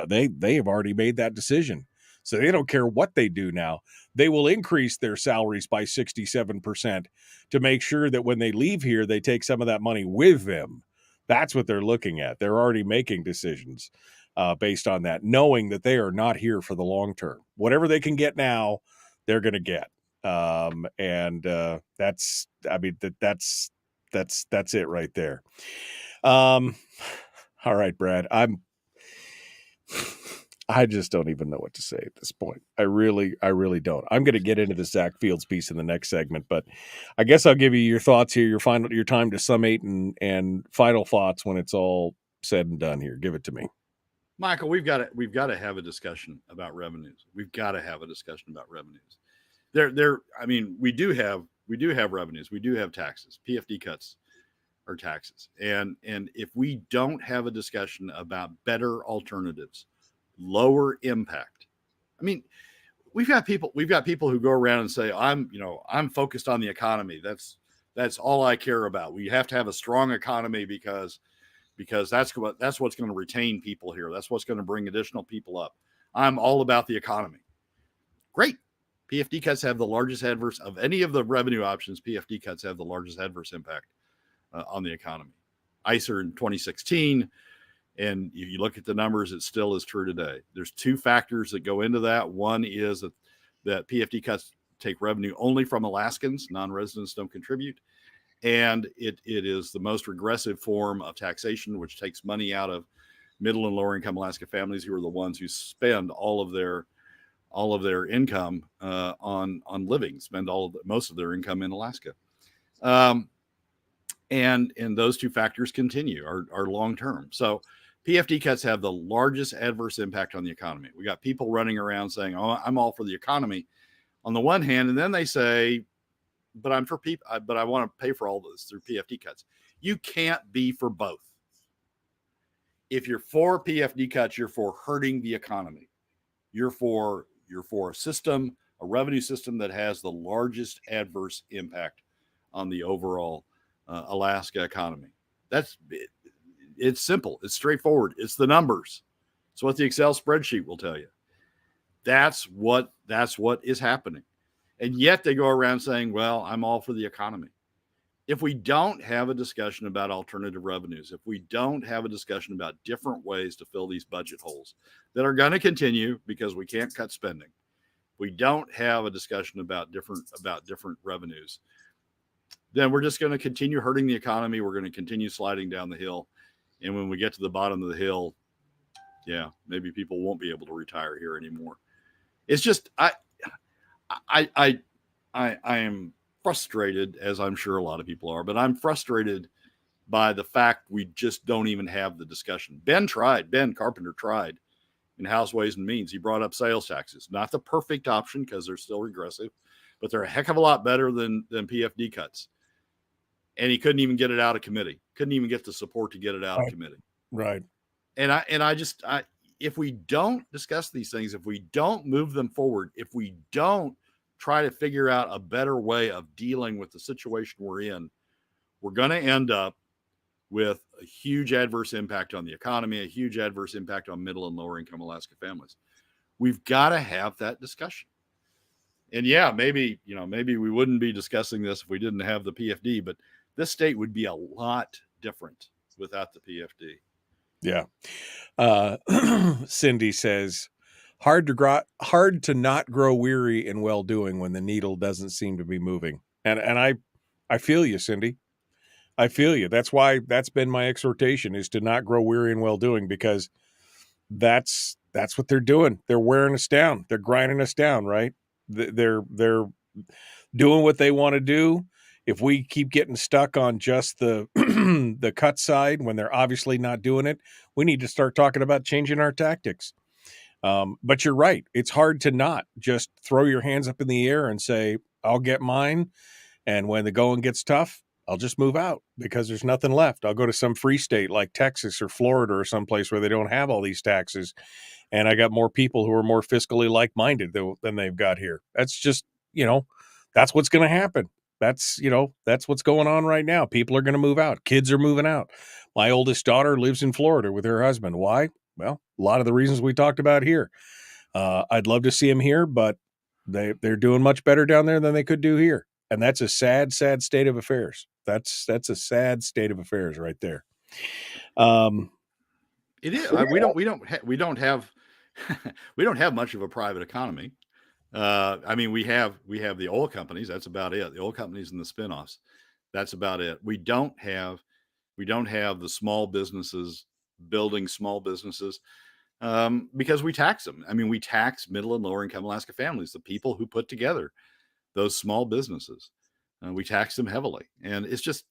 have already made that decision. So they don't care what they do now. They will increase their salaries by 67% to make sure that when they leave here, they take some of that money with them. That's what they're looking at. They're already making decisions based on that, knowing that they are not here for the long term. Whatever they can get now, they're going to get. That's That's it right there. All right, Brad. I just don't even know what to say at this point. I really don't. I'm going to get into the Zach Fields piece in the next segment, but I guess I'll give you your thoughts here, your time to summate and final thoughts when it's all said and done here. Give it to me. Michael, we've got to have a discussion about revenues. We've got to have a discussion about revenues. I mean, we do have revenues. We do have taxes. PFD cuts are taxes. And if we don't have a discussion about better alternatives, lower impact. I mean, we've got people who go around and say, I'm focused on the economy. That's all I care about. We have to have a strong economy because that's what's going to retain people here. That's what's going to bring additional people up. I'm all about the economy. Great. PFD cuts have the largest adverse of any of the revenue options. PFD cuts have the largest adverse impact on the economy. ICER in 2016. And if you look at the numbers, it still is true today. There's two factors that go into that. One is that PFD cuts take revenue only from Alaskans. Non-residents don't contribute. And it is the most regressive form of taxation, which takes money out of middle and lower income Alaska families, who are the ones who spend all of their income on living, spend most of their income in Alaska. And those two factors continue, are long-term. So PFD cuts have the largest adverse impact on the economy. We got people running around saying, "Oh, I'm all for the economy," on the one hand, and then they say, "But I'm for people, but I want to pay for all this through PFD cuts." You can't be for both. If you're for PFD cuts, you're for hurting the economy. You're for a system, a revenue system that has the largest adverse impact on the overall Alaska economy. It's simple. It's straightforward. It's the numbers. It's what the Excel spreadsheet will tell you. That's what is happening. And yet they go around saying, well, I'm all for the economy. If we don't have a discussion about alternative revenues, if we don't have a discussion about different ways to fill these budget holes that are going to continue because we can't cut spending, we don't have a discussion about different revenues, then we're just going to continue hurting the economy. We're going to continue sliding down the hill. And when we get to the bottom of the hill, yeah, maybe people won't be able to retire here anymore. It's just, I am frustrated, as I'm sure a lot of people are, but I'm frustrated by the fact we just don't even have the discussion. Ben Carpenter tried in House Ways and Means. He brought up sales taxes, not the perfect option because they're still regressive, but they're a heck of a lot better than PFD cuts. And he couldn't even get it out of committee. Couldn't even get the support to get it out of committee. Right. And I if we don't discuss these things, if we don't move them forward, if we don't try to figure out a better way of dealing with the situation we're in, we're going to end up with a huge adverse impact on the economy, a huge adverse impact on middle and lower income Alaska families. We've got to have that discussion. And yeah, maybe we wouldn't be discussing this if we didn't have the PFD, but this state would be a lot different without the PFD. Yeah. Cindy says, hard to not grow weary in well-doing when the needle doesn't seem to be moving. And I feel you, Cindy. I feel you. That's why that's been my exhortation, is to not grow weary in well-doing, because that's what they're doing. They're wearing us down. They're grinding us down, right? They're doing what they want to do. If we keep getting stuck on just the the cut side when they're obviously not doing it, we need to start talking about changing our tactics. But you're right. It's hard to not just throw your hands up in the air and say, I'll get mine. And when the going gets tough, I'll just move out because there's nothing left. I'll go to some free state like Texas or Florida or someplace where they don't have all these taxes. And I got more people who are more fiscally like-minded than they've got here. That's just, that's what's going to happen. That's what's going on right now. People are going to move out. Kids are moving out. My oldest daughter lives in Florida with her husband. Why? Well, a lot of the reasons we talked about here. I'd love to see them here, but they're doing much better down there than they could do here. And that's a sad, sad state of affairs. That's a sad state of affairs right there. It is. We don't have much of a private economy. We have the oil companies. That's about it. The oil companies and the spinoffs. That's about it. We don't have the small businesses building small businesses because we tax them. I mean, we tax middle and lower income Alaska families, the people who put together those small businesses. We tax them heavily, and it's just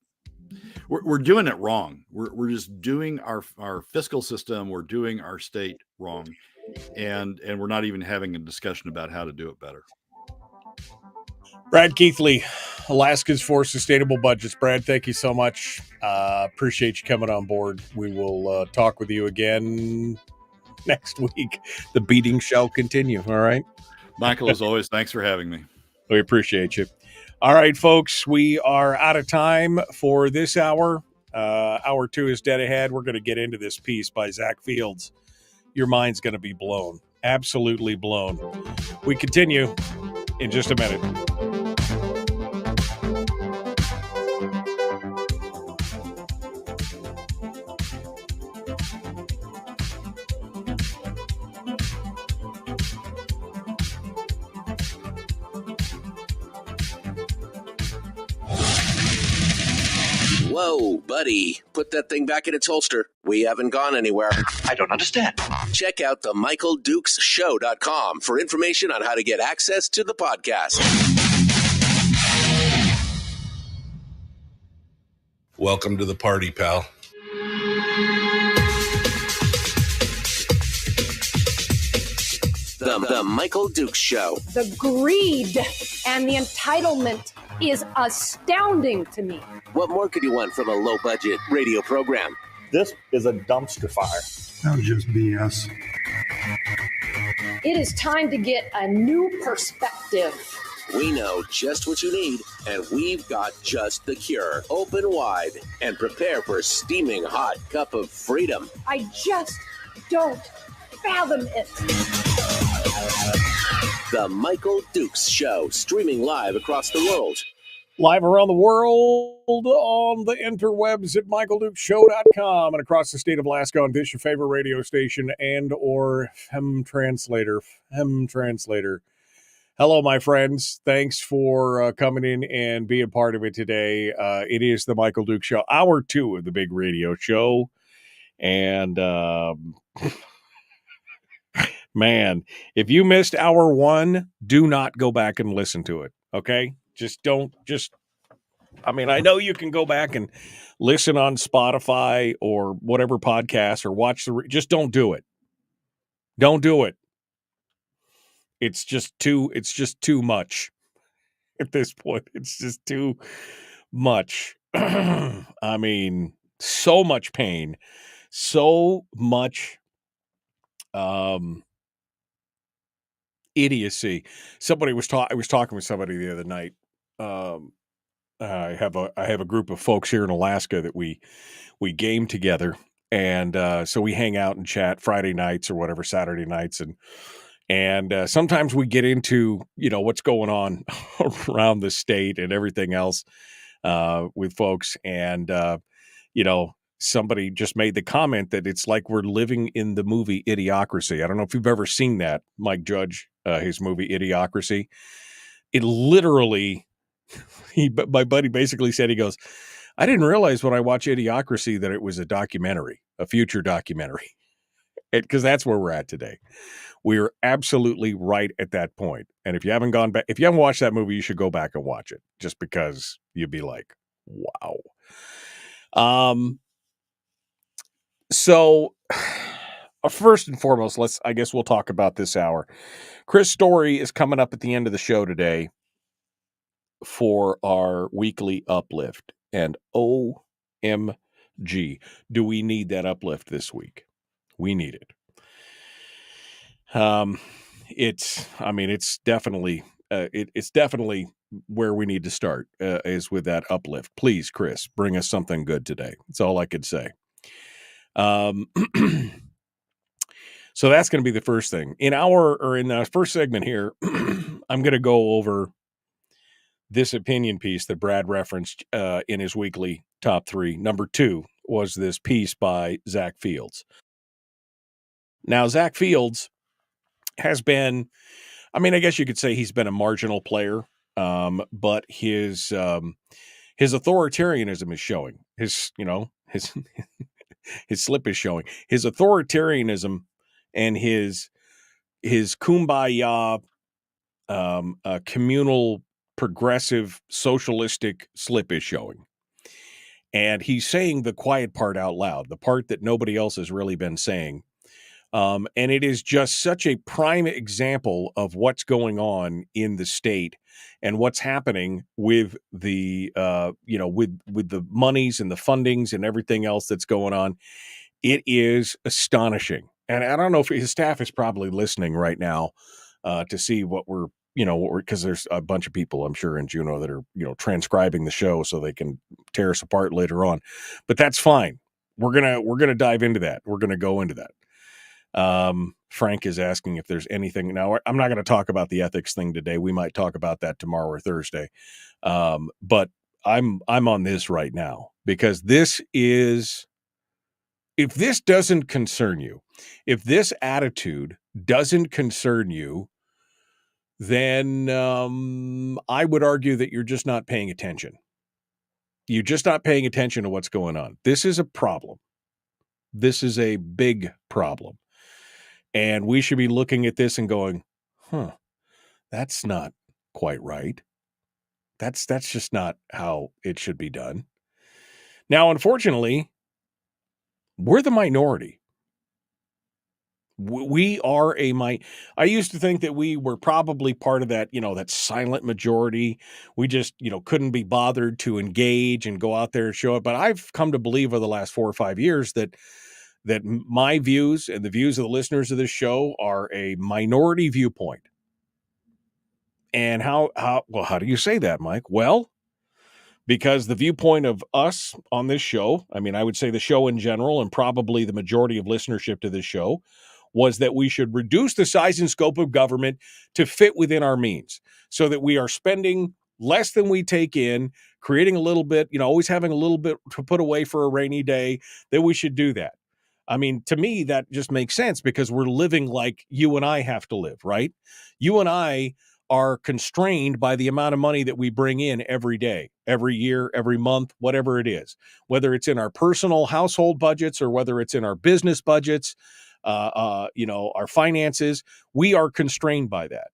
we're doing it wrong. We're just doing our fiscal system. We're doing our state wrong, and we're not even having a discussion about how to do it better. Brad Keithley, Alaskans for Sustainable Budgets. Brad, thank you so much. Appreciate you coming on board. We will talk with you again next week. The beating shall continue. All right. Michael, as always, thanks for having me. We appreciate you. All right, folks, we are out of time for this hour. Hour 2 is dead ahead. We're going to get into this piece by Zach Fields. Your mind's going to be blown. Absolutely blown. We continue in just a minute. Whoa, buddy. Put that thing back in its holster. We haven't gone anywhere. I don't understand. Check out the MichaelDukesShow.com for information on how to get access to the podcast. Welcome to the party, pal. The Michael Dukes Show. The greed and the entitlement is astounding to me. What more could you want from a low-budget radio program? This is a dumpster fire. That was just BS. It is time to get a new perspective. We know just what you need, and we've got just the cure. Open wide and prepare for a steaming hot cup of freedom. I just don't fathom it. The Michael Dukes Show, streaming live across the world. Live around the world on the interwebs at michaeldukeshow.com and across the state of Alaska on this your favorite radio station and or Fem Translator. Hello, my friends. Thanks for coming in and being part of it today. It is the Michael Dukes Show, hour 2 of the big radio show. And man, if you missed hour 1, do not go back and listen to it. Okay? I know you can go back and listen on Spotify or whatever podcast or watch just don't do it. Don't do it. It's just too much at this point. It's just too much. I mean, so much pain, so much, idiocy. I was talking with somebody the other night. I have a group of folks here in Alaska that we game together, and so we hang out and chat Friday nights or whatever, Saturday nights, and sometimes we get into what's going on around the state and everything else with folks, and somebody just made the comment that it's like we're living in the movie Idiocracy. I don't know if you've ever seen that, Mike Judge, his movie Idiocracy. It literally, my buddy basically said, he goes, I didn't realize when I watched Idiocracy that it was a documentary, a future documentary, because that's where we're at today. We're absolutely right at that point. And if you haven't watched that movie, you should go back and watch it, just because you'd be like, wow. So first and foremost, I guess we'll talk about this hour. Chris Story is coming up at the end of the show today for our weekly uplift. And OMG, do we need that uplift this week? We need it. It's definitely where we need to start, is with that uplift. Please, Chris, bring us something good today. That's all I could say. So that's going to be the first thing. In the first segment here, I'm going to go over this opinion piece that Brad referenced in his weekly top 3. Number 2 was this piece by Zach Fields. Now, Zach Fields has been, I guess you could say he's been a marginal player, but his His authoritarianism is showing. His his slip is showing. His authoritarianism and his kumbaya communal progressive socialistic slip is showing. And he's saying the quiet part out loud, the part that nobody else has really been saying. And it is just such a prime example of what's going on in the state and what's happening with the, with the monies and the fundings and everything else that's going on. It is astonishing. And I don't know if his staff is probably listening right now to see what we're, because there's a bunch of people, I'm sure, in Juneau that are, transcribing the show so they can tear us apart later on. But that's fine. We're gonna dive into that. We're gonna go into that. Frank is asking if there's anything. Now, I'm not going to talk about the ethics thing today. We might talk about that tomorrow or Thursday. But I'm on this right now because this is, if this doesn't concern you, if this attitude doesn't concern you, then I would argue that you're just not paying attention. You're just not paying attention to what's going on. This is a problem. This is a big problem. And we should be looking at this and going, that's not quite right. That's just not how it should be done. Now, unfortunately, we're the minority. We are I used to think that we were probably part of that, that silent majority. We just, couldn't be bothered to engage and go out there and show it. But I've come to believe over the last 4 or 5 years that my views and the views of the listeners of this show are a minority viewpoint. And how do you say that, Mike? Well, because the viewpoint of us on this show, I would say the show in general, and probably the majority of listenership to this show, was that we should reduce the size and scope of government to fit within our means so that we are spending less than we take in, creating a little bit, always having a little bit to put away for a rainy day, that we should do that. To me, that just makes sense because we're living like you and I have to live, right? You and I are constrained by the amount of money that we bring in every day, every year, every month, whatever it is, whether it's in our personal household budgets or whether it's in our business budgets, our finances, we are constrained by that.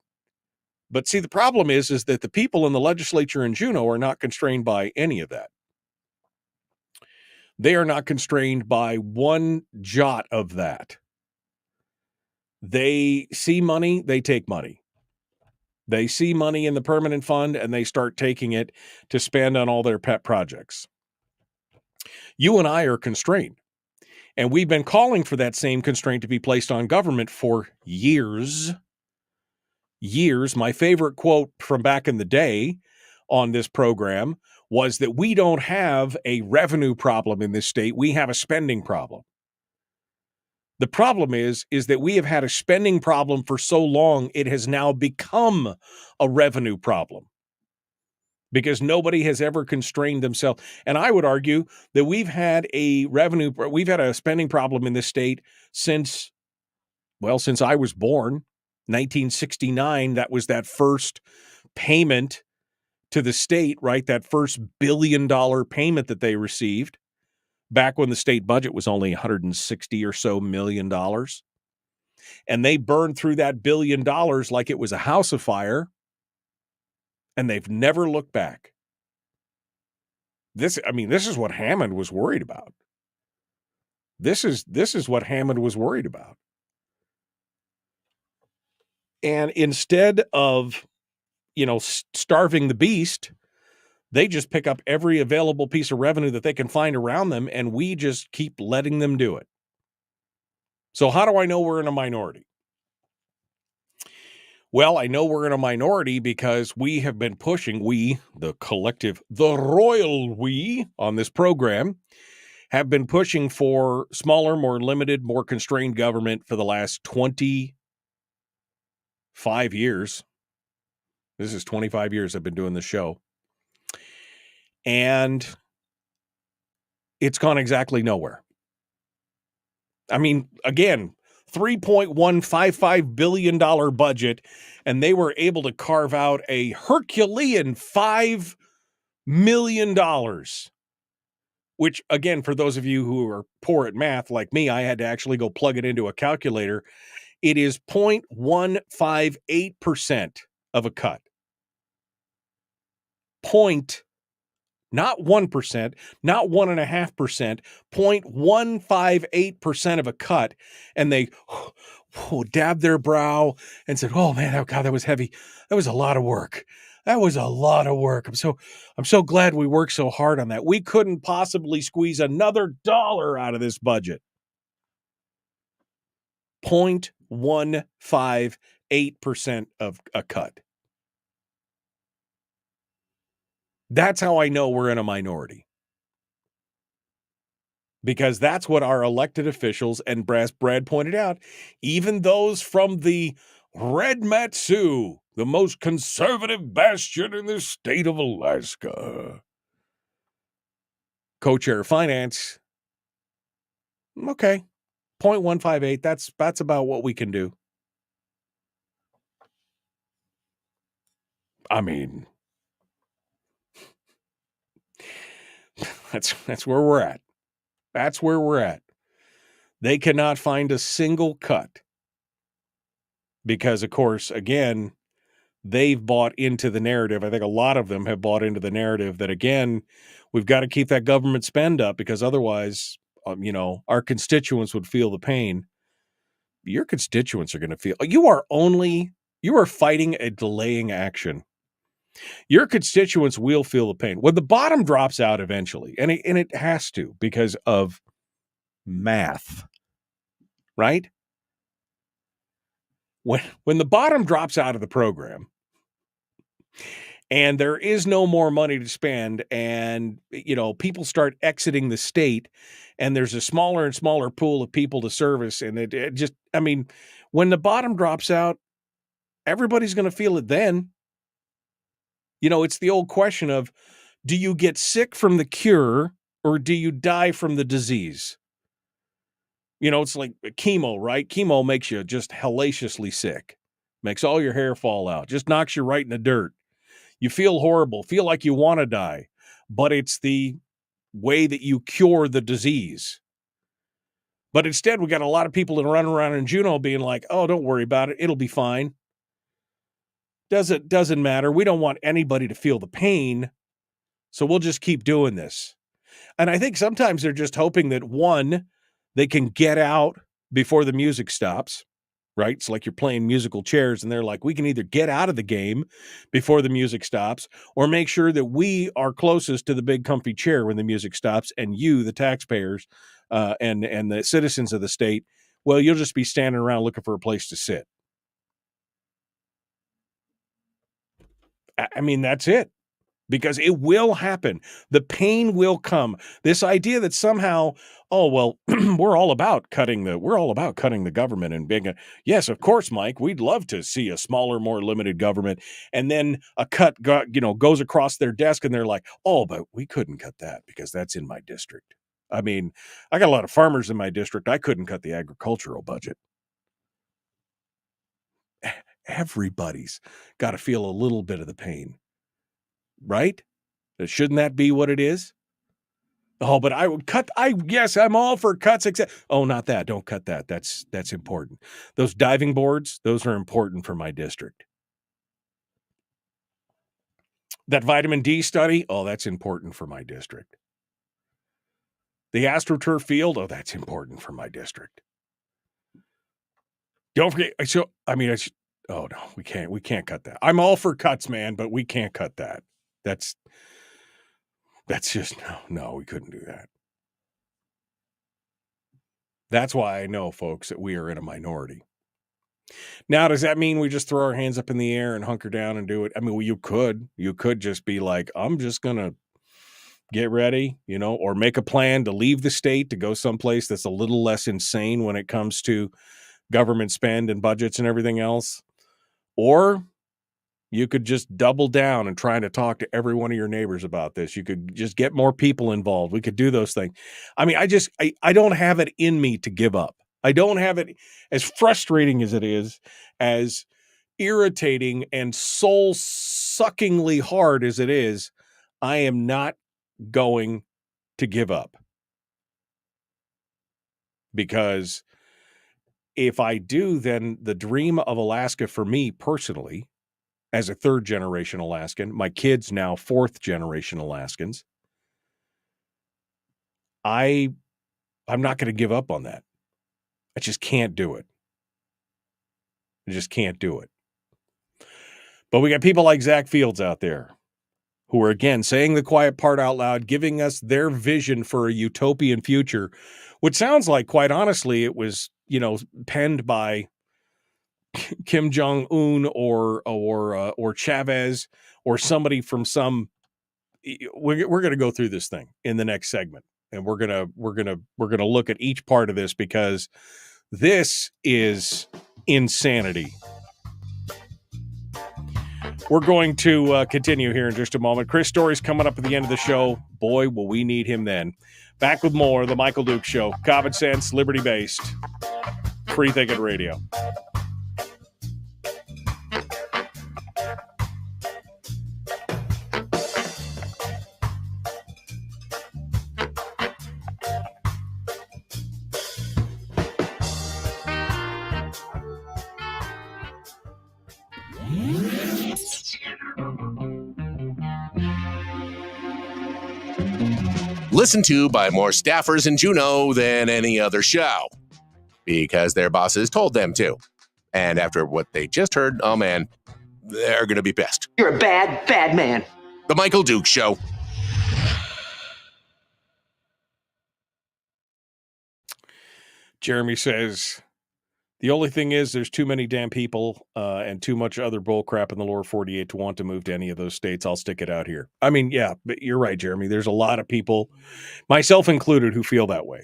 But see, the problem is that the people in the legislature in Juneau are not constrained by any of that. They are not constrained by one jot of that. They see money, they take money. They see money in the permanent fund and they start taking it to spend on all their pet projects. You and I are constrained. And we've been calling for that same constraint to be placed on government for years. Years. My favorite quote from back in the day on this program was that we don't have a revenue problem in this state. We have a spending problem. The problem is that we have had a spending problem for so long, it has now become a revenue problem because nobody has ever constrained themselves. And I would argue that we've had a spending problem in this state since I was born, 1969. That was that first payment to the state, right? That first $1 billion payment that they received back when the state budget was only $160 or so million. And they burned through that $1 billion like it was a house of fire. And they've never looked back. This is what Hammond was worried about. This is what Hammond was worried about. And instead of, starving the beast, they just pick up every available piece of revenue that they can find around them, and we just keep letting them do it. So how do I know we're in a minority? Well, I know we're in a minority because we have been pushing, the collective, the royal we on this program, have been pushing for smaller, more limited, more constrained government for the last 25 years. This is 25 years I've been doing this show. And it's gone exactly nowhere. Again, $3.155 billion budget, and they were able to carve out a Herculean $5 million, which, again, for those of you who are poor at math like me, I had to actually go plug it into a calculator. It is 0.158% of a cut. Not 1%, not 1.5%, 0.158% of a cut. And they dabbed their brow and said, oh man, oh God, that was heavy. That was a lot of work. That was a lot of work. I'm so glad we worked so hard on that. We couldn't possibly squeeze another dollar out of this budget. 0.158% of a cut. That's how I know we're in a minority. Because that's what our elected officials, and Brad pointed out, even those from the Red Matsu, the most conservative bastion in the state of Alaska. Co-chair of finance. Okay. 0.158. That's about what we can do. I mean, that's where we're at. That's where we're at. They cannot find a single cut because, of course, again, they've bought into the narrative. I think a lot of them have bought into the narrative that, again, we've got to keep that government spend up because otherwise, our constituents would feel the pain. Your constituents are going to feel. You are fighting a delaying action. Your constituents will feel the pain. When the bottom drops out eventually, and it has to because of math, right? When the bottom drops out of the program and there is no more money to spend and, people start exiting the state and there's a smaller and smaller pool of people to service and it just, when the bottom drops out, everybody's going to feel it then. It's the old question of, do you get sick from the cure or do you die from the disease? It's like chemo, right? Chemo makes you just hellaciously sick, makes all your hair fall out, just knocks you right in the dirt. You feel horrible, feel like you want to die, but it's the way that you cure the disease. But instead, we got a lot of people that run around in Juneau being like, oh, don't worry about it. It'll be fine. Doesn't matter. We don't want anybody to feel the pain, so we'll just keep doing this. And I think sometimes they're just hoping that, one, they can get out before the music stops, right? It's like you're playing musical chairs, and they're like, we can either get out of the game before the music stops or make sure that we are closest to the big comfy chair when the music stops, and you, the taxpayers, and the citizens of the state, well, you'll just be standing around looking for a place to sit. That's it. Because it will happen. The pain will come. This idea that somehow, we're all about cutting the government and being yes, of course, Mike, we'd love to see a smaller, more limited government. And then a cut goes across their desk and they're like, oh, but we couldn't cut that because that's in my district. I got a lot of farmers in my district. I couldn't cut the agricultural budget. Everybody's got to feel a little bit of the pain. Right? Shouldn't that be what it is? Oh, but I would cut. Yes, I'm all for cuts. Except, not that. Don't cut that. That's important. Those diving boards, those are important for my district. That vitamin D study, that's important for my district. The AstroTurf field, that's important for my district. Don't forget. Oh no, we can't cut that. I'm all for cuts, man, but we can't cut that. That's just, no, we couldn't do that. That's why I know, folks, that we are in a minority. Now, does that mean we just throw our hands up in the air and hunker down and do it? You could just be like, I'm just going to get ready, or make a plan to leave the state to go someplace that's a little less insane when it comes to government spend and budgets and everything else. Or you could just double down and try to talk to every one of your neighbors about this. You could just get more people involved. We could do those things. I don't have it in me to give up. I don't have it, as frustrating as it is, as irritating and soul-suckingly hard as it is. I am not going to give up. Because if I do, then the dream of Alaska for me personally, as a third generation Alaskan, my kids now fourth generation Alaskans, I'm not going to give up on that. I just can't do it. I just can't do it. But we got people like Zach Fields out there who are, again, saying the quiet part out loud, giving us their vision for a utopian future, which sounds like, quite honestly, it was, penned by Kim Jong-un or Chavez or somebody from some. We're going to go through this thing in the next segment, and we're going to look at each part of this because this is insanity. We're going to continue here in just a moment. Chris Story's coming up at the end of the show. Boy, will we need him then. Back with more of the Michael Duke Show. Common sense, liberty-based, free-thinking radio. Listened to by more staffers in Juneau than any other show because their bosses told them to. And after what they just heard, oh man, they're going to be pissed. You're a bad, bad man. The Michael Duke Show. Jeremy says, the only thing is there's too many damn people and too much other bull crap in the lower 48 to want to move to any of those states. I'll stick it out here. I mean, yeah, but you're right, Jeremy. There's a lot of people, myself included, who feel that way,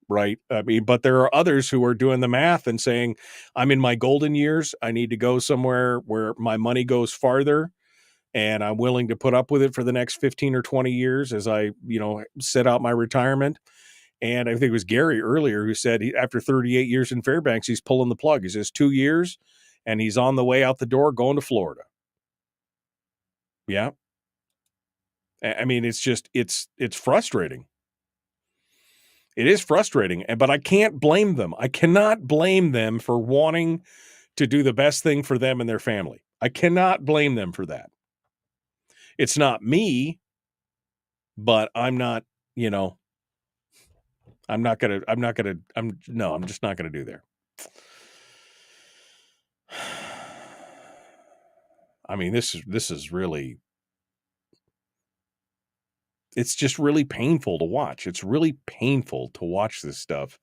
right? I mean, but there are others who are doing the math and saying, I'm in my golden years. I need to go somewhere where my money goes farther, and I'm willing to put up with it for the next 15 or 20 years as I, set out my retirement. And I think it was Gary earlier who said after 38 years in Fairbanks, he's pulling the plug. He says 2 years and he's on the way out the door going to Florida. Yeah. I mean, it's frustrating. It is frustrating, but I can't blame them. I cannot blame them for wanting to do the best thing for them and their family. I cannot blame them for that. It's not me, but I'm not, I'm just not going to do there. I mean, this is really, it's just really painful to watch. It's really painful to watch this stuff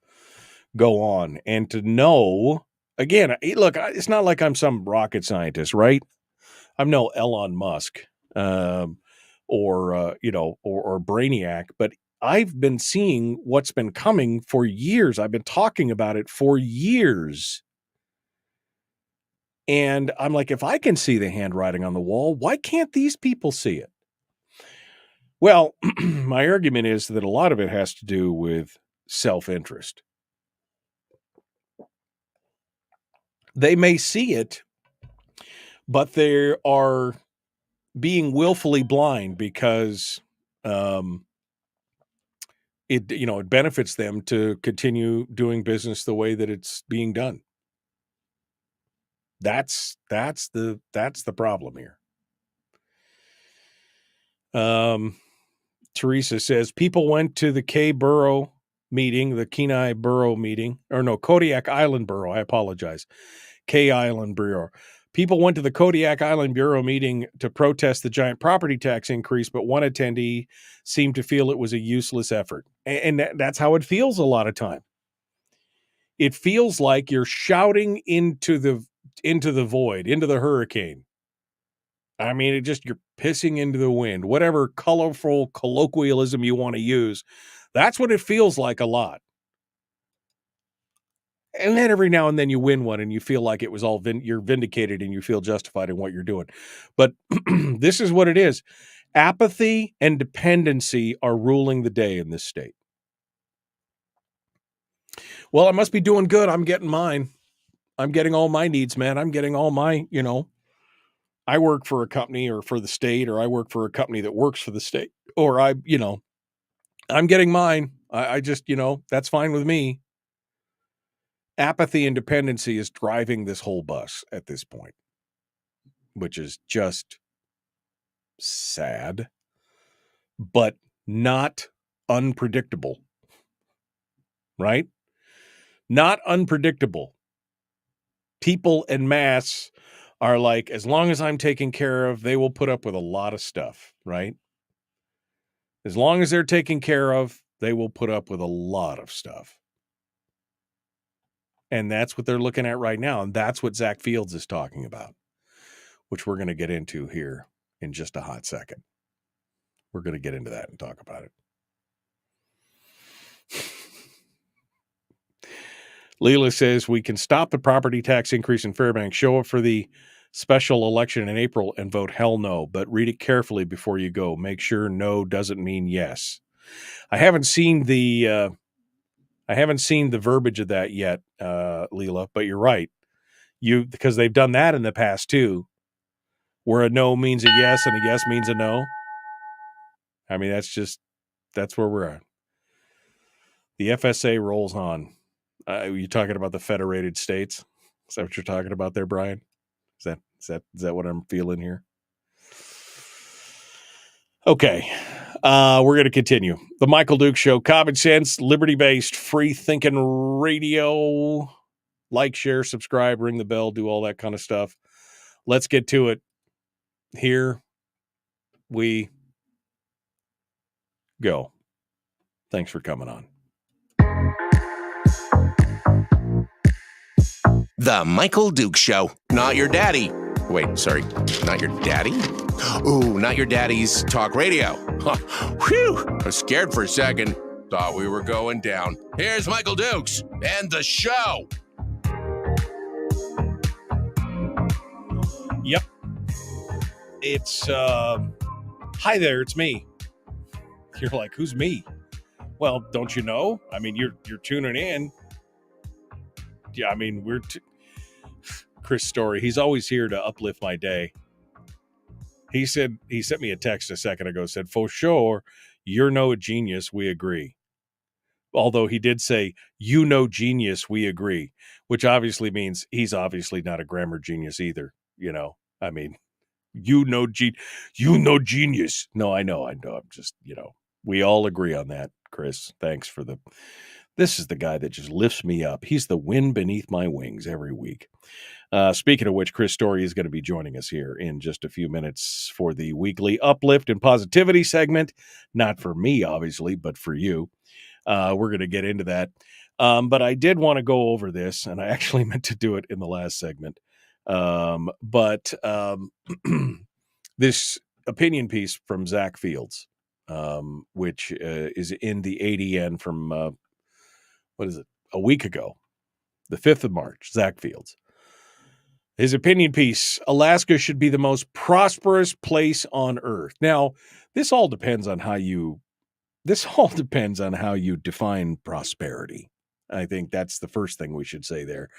go on and to know, again, look, it's not like I'm some rocket scientist, right? I'm no Elon Musk, or Brainiac, but I've been seeing what's been coming for years. I've been talking about it for years. And I'm like, if I can see the handwriting on the wall, why can't these people see it? Well, my argument is that a lot of it has to do with self-interest. They may see it, but they are being willfully blind because it benefits them to continue doing business the way that it's being done. That's the problem here. Teresa says people went to the Kodiak Island Borough. I apologize. K Island Bureau. People went to the Kodiak Island Bureau meeting to protest the giant property tax increase, but one attendee seemed to feel it was a useless effort. And that's how it feels a lot of time. It feels like you're shouting into the void, into the hurricane. I mean, you're pissing into the wind, whatever colorful colloquialism you want to use. That's what it feels like a lot. And then every now and then you win one and you feel like it was all you're vindicated and you feel justified in what you're doing. But this is what it is. Apathy and dependency are ruling the day in this state. Well, I must be doing good. I'm getting mine. I'm getting all my needs, man. I'm getting all my, I work for a company or for the state, or I work for a company that works for the state, or I'm getting mine. I just, that's fine with me. Apathy and dependency is driving this whole bus at this point, which is just sad, but not unpredictable, right? Not unpredictable. People en masse are like, as long as I'm taken care of, they will put up with a lot of stuff, right? As long as they're taken care of, they will put up with a lot of stuff. And that's what they're looking at right now. And that's what Zach Fields is talking about, which we're going to get into here in just a hot second. We're going to get into that and talk about it. Leela says, we can stop the property tax increase in Fairbanks, show up for the special election in April and vote hell no, but read it carefully before you go. Make sure no doesn't mean yes. I haven't seen the verbiage of that yet, Leela, but you're right. Because they've done that in the past too, where a no means a yes and a yes means a no. I mean, that's where we're at. The FSA rolls on. You talking about the federated states? Is that what you're talking about there, Brian? Is that what I'm feeling here? Okay. We're going to continue. The Michael Duke Show, common sense, liberty-based, free-thinking radio. Like, share, subscribe, ring the bell, do all that kind of stuff. Let's get to it. Here we go. Thanks for coming on. The Michael Duke Show. Not your daddy. Wait, sorry. Not your daddy? Ooh, not your daddy's talk radio. Whew. I was scared for a second. Thought we were going down. Here's Michael Dukes and the show. Yep. It's, hi there, it's me. You're like, who's me? Well, don't you know? I mean, you're tuning in. Yeah, I mean, Chris Story, he's always here to uplift my day. He sent me a text a second ago, said, for sure, you're no genius, we agree. Although he did say, genius, we agree, which obviously means he's obviously not a grammar genius either. I mean, genius. No, I know. I'm just, we all agree on that, Chris. Thanks for this is the guy that just lifts me up. He's the wind beneath my wings every week. Speaking of which, Chris Story is going to be joining us here in just a few minutes for the weekly Uplift and Positivity segment. Not for me, obviously, but for you. We're going to get into that. But I did want to go over this, and I actually meant to do it in the last segment. But this opinion piece from Zach Fields, which is in the ADN from, a week ago, the 5th of March, Zach Fields. His opinion piece, Alaska should be the most prosperous place on earth. Now, this all depends on how you define prosperity. I think that's the first thing we should say there.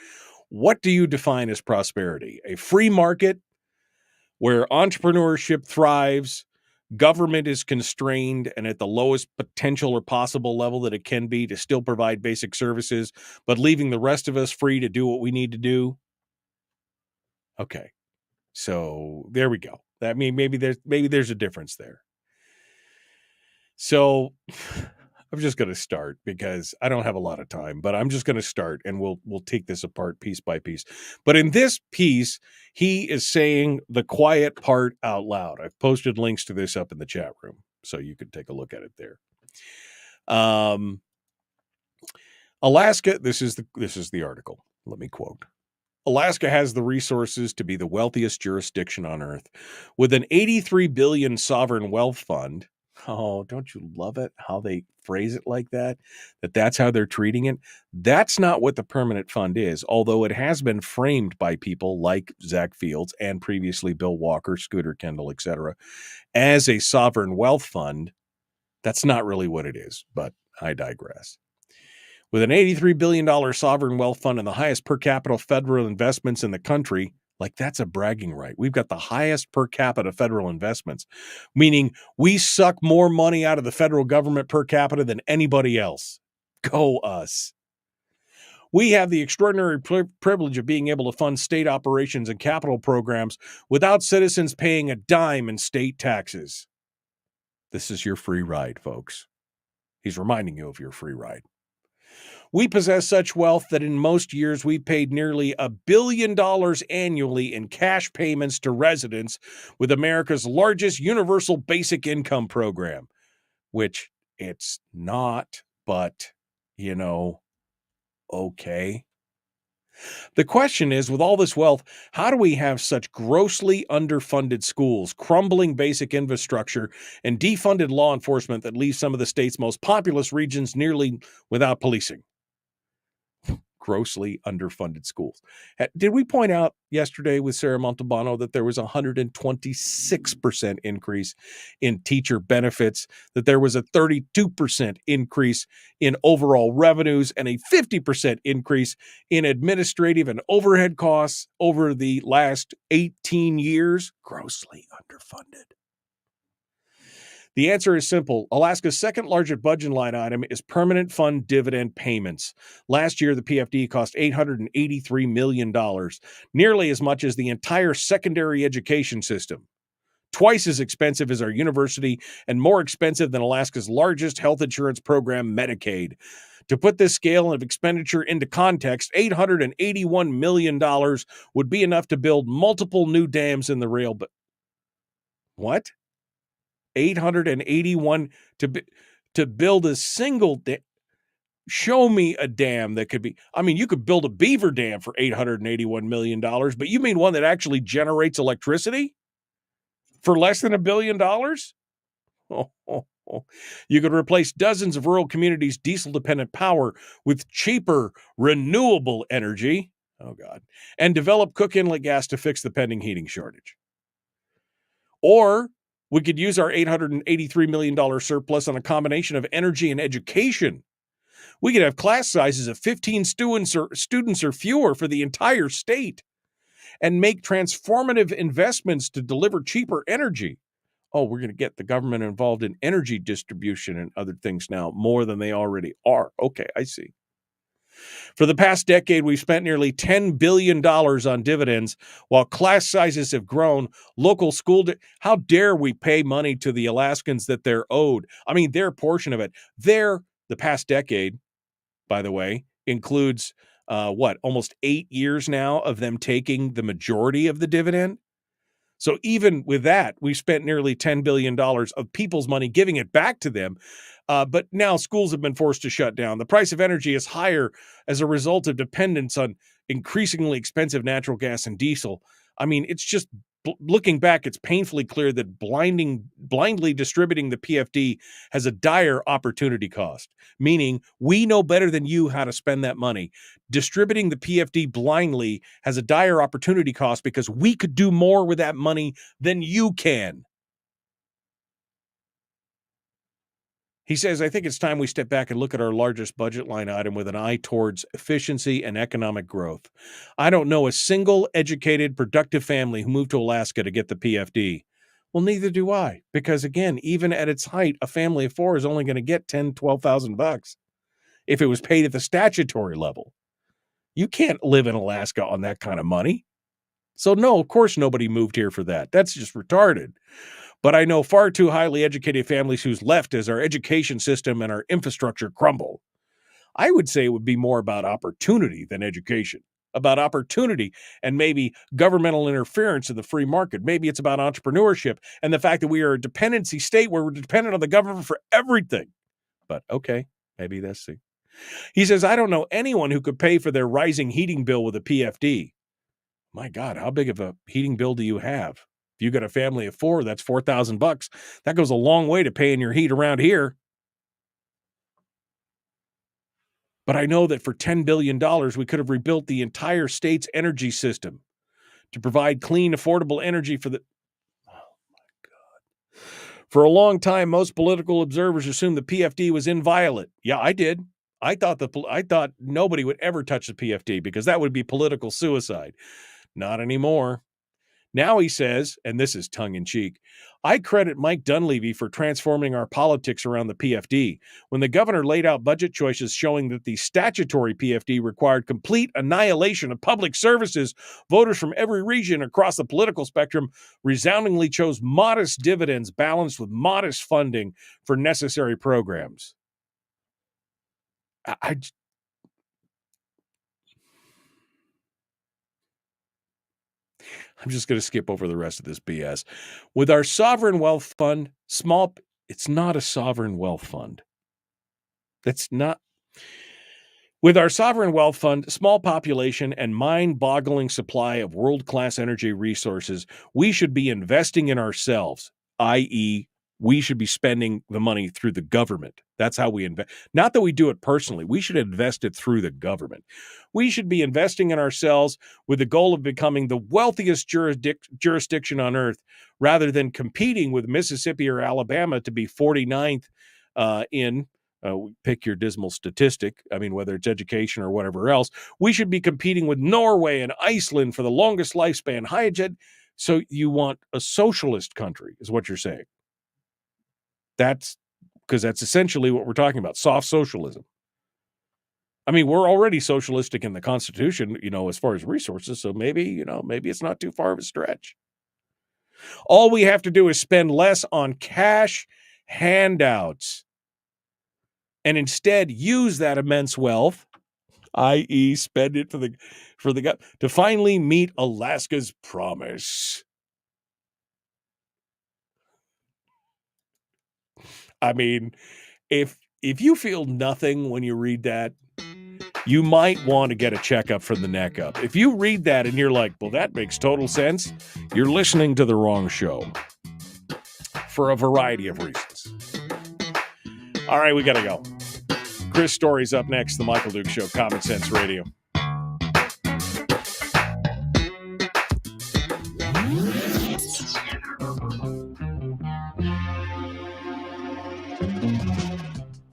What do you define as prosperity? A free market where entrepreneurship thrives, government is constrained and at the lowest potential or possible level that it can be to still provide basic services, but leaving the rest of us free to do what we need to do? Okay. So there we go. That means maybe there's a difference there. So I'm just going to start because I don't have a lot of time, but I'm just going to start and we'll take this apart piece by piece. But in this piece, he is saying the quiet part out loud. I've posted links to this up in the chat room, so you can take a look at it there. Alaska, this is the article. Let me quote. Alaska has the resources to be the wealthiest jurisdiction on Earth with an $83 billion sovereign wealth fund. Oh, don't you love it how they phrase it like that? That's how they're treating it. That's not what the permanent fund is, although it has been framed by people like Zach Fields and previously Bill Walker, Scooter Kendall, etc., as a sovereign wealth fund. That's not really what it is, but I digress. With an $83 billion sovereign wealth fund and the highest per capita federal investments in the country, Like, that's a bragging right. We've got the highest per capita federal investments, meaning we suck more money out of the federal government per capita than anybody else. Go us. We have the extraordinary privilege of being able to fund state operations and capital programs without citizens paying a dime in state taxes. This is your free ride, folks. He's reminding you of your free ride. We possess such wealth that in most years we paid nearly $1 billion annually in cash payments to residents with America's largest universal basic income program, which it's not, but, okay. The question is, with all this wealth, how do we have such grossly underfunded schools, crumbling basic infrastructure, and defunded law enforcement that leaves some of the state's most populous regions nearly without policing? Grossly underfunded schools. Did we point out yesterday with Sarah Montalbano that there was a 126% increase in teacher benefits, that there was a 32% increase in overall revenues, and a 50% increase in administrative and overhead costs over the last 18 years? Grossly underfunded. The answer is simple. Alaska's second largest budget line item is permanent fund dividend payments. Last year, the PFD cost $883 million, nearly as much as the entire secondary education system. Twice as expensive as our university and more expensive than Alaska's largest health insurance program, Medicaid. To put this scale of expenditure into context, $881 million would be enough to build multiple new dams in the rail. But what? 881 to build a single dam. Show me a dam that could be, you could build a beaver dam for $881 million, but you mean one that actually generates electricity for less than $1 billion? You could replace dozens of rural communities' diesel-dependent power with cheaper, renewable energy. Oh, God. And develop Cook Inlet gas to fix the pending heating shortage. Or we could use our $883 million surplus on a combination of energy and education. We could have class sizes of 15 students or fewer for the entire state and make transformative investments to deliver cheaper energy. Oh, we're going to get the government involved in energy distribution and other things now more than they already are. Okay, I see. For the past decade, we've spent nearly $10 billion on dividends while class sizes have grown. Local school, how dare we pay money to the Alaskans that they're owed? Their portion of it. The past decade, by the way, includes, almost 8 years now of them taking the majority of the dividend? So even with that, we spent nearly $10 billion of people's money giving it back to them. But now schools have been forced to shut down. The price of energy is higher as a result of dependence on increasingly expensive natural gas and diesel. It's just looking back, it's painfully clear that blindly distributing the PFD has a dire opportunity cost, meaning we know better than you how to spend that money. Distributing the PFD blindly has a dire opportunity cost because we could do more with that money than you can. He says, I think it's time we step back and look at our largest budget line item with an eye towards efficiency and economic growth. I don't know a single educated, productive family who moved to Alaska to get the PFD. Well, neither do I, because again, even at its height, a family of four is only going to get $10,000, $12,000 if it was paid at the statutory level. You can't live in Alaska on that kind of money. So no, of course nobody moved here for that. That's just retarded. But I know far too highly educated families who's left as our education system and our infrastructure crumble. I would say it would be more about opportunity than education, about opportunity and maybe governmental interference in the free market. Maybe it's about entrepreneurship and the fact that we are a dependency state where we're dependent on the government for everything. But okay, maybe that's it. He says, I don't know anyone who could pay for their rising heating bill with a PFD. My God, how big of a heating bill do you have? If you got a family of four, that's $4,000. That goes a long way to paying your heat around here. But I know that for $10 billion, we could have rebuilt the entire state's energy system to provide clean, affordable energy for the... Oh, my God. For a long time, most political observers assumed the PFD was inviolate. Yeah, I did. I thought nobody would ever touch the PFD because that would be political suicide. Not anymore. Now he says, and this is tongue-in-cheek, I credit Mike Dunleavy for transforming our politics around the PFD. When the governor laid out budget choices showing that the statutory PFD required complete annihilation of public services, voters from every region across the political spectrum resoundingly chose modest dividends balanced with modest funding for necessary programs. I'm just going to skip over the rest of this BS. With our sovereign wealth fund, it's not a sovereign wealth fund. That's not. With our sovereign wealth fund, small population, and mind-boggling supply of world-class energy resources, we should be investing in ourselves, i.e., we should be spending the money through the government. That's how we invest. Not that we do it personally. We should invest it through the government. We should be investing in ourselves with the goal of becoming the wealthiest jurisdiction on earth, rather than competing with Mississippi or Alabama to be 49th pick your dismal statistic. I mean, whether it's education or whatever else. We should be competing with Norway and Iceland for the longest lifespan. So you want a socialist country, is what you're saying. That's because that's essentially what we're talking about, soft socialism. I mean, we're already socialistic in the Constitution, as far as resources, so maybe it's not too far of a stretch. All we have to do is spend less on cash handouts and instead use that immense wealth, i.e., spend it for the to finally meet Alaska's promise. I mean, if you feel nothing when you read that, you might want to get a checkup from the neck up. If you read that and you're like, well, that makes total sense, you're listening to the wrong show for a variety of reasons. All right, we got to go. Chris Story's up next, The Michael Duke Show, Common Sense Radio.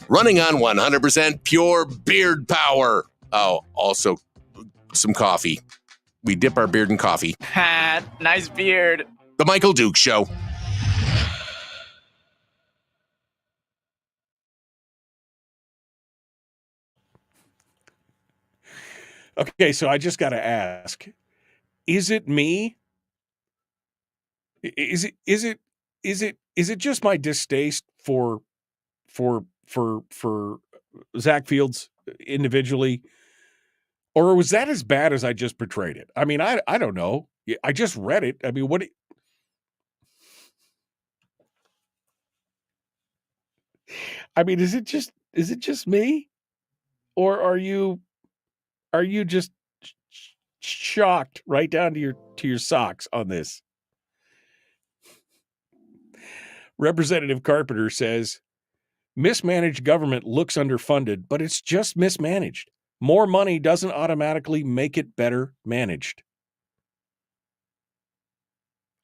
Running on 100% pure beard power. Oh, also some coffee. We dip our beard in coffee. Ha, nice beard. The Michael Duke Show. Okay, so I just got to ask, is it me? Is it just my distaste for Zach Fields individually, or was that as bad as I just portrayed it? I mean, I don't know. I just read it. I mean, is it just me, or are you just shocked right down to your socks on this? Representative Carpenter says, mismanaged government looks underfunded, but it's just mismanaged. More money doesn't automatically make it better managed.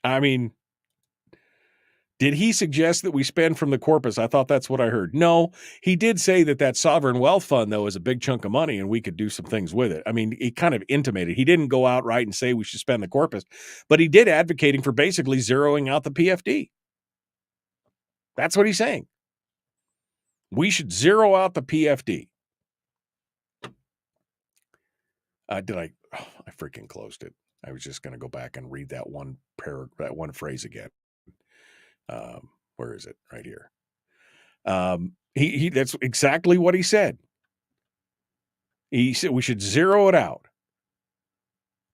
I mean, did he suggest that we spend from the corpus? I thought that's what I heard. No, he did say that sovereign wealth fund, though, is a big chunk of money and we could do some things with it. I mean, he kind of intimated. He didn't go outright and say we should spend the corpus, but he did advocating for basically zeroing out the PFD. That's what he's saying. We should zero out the PFD. I freaking closed it. I was just going to go back and read that one phrase again. Where is it? Right here. That's exactly what he said. He said we should zero it out.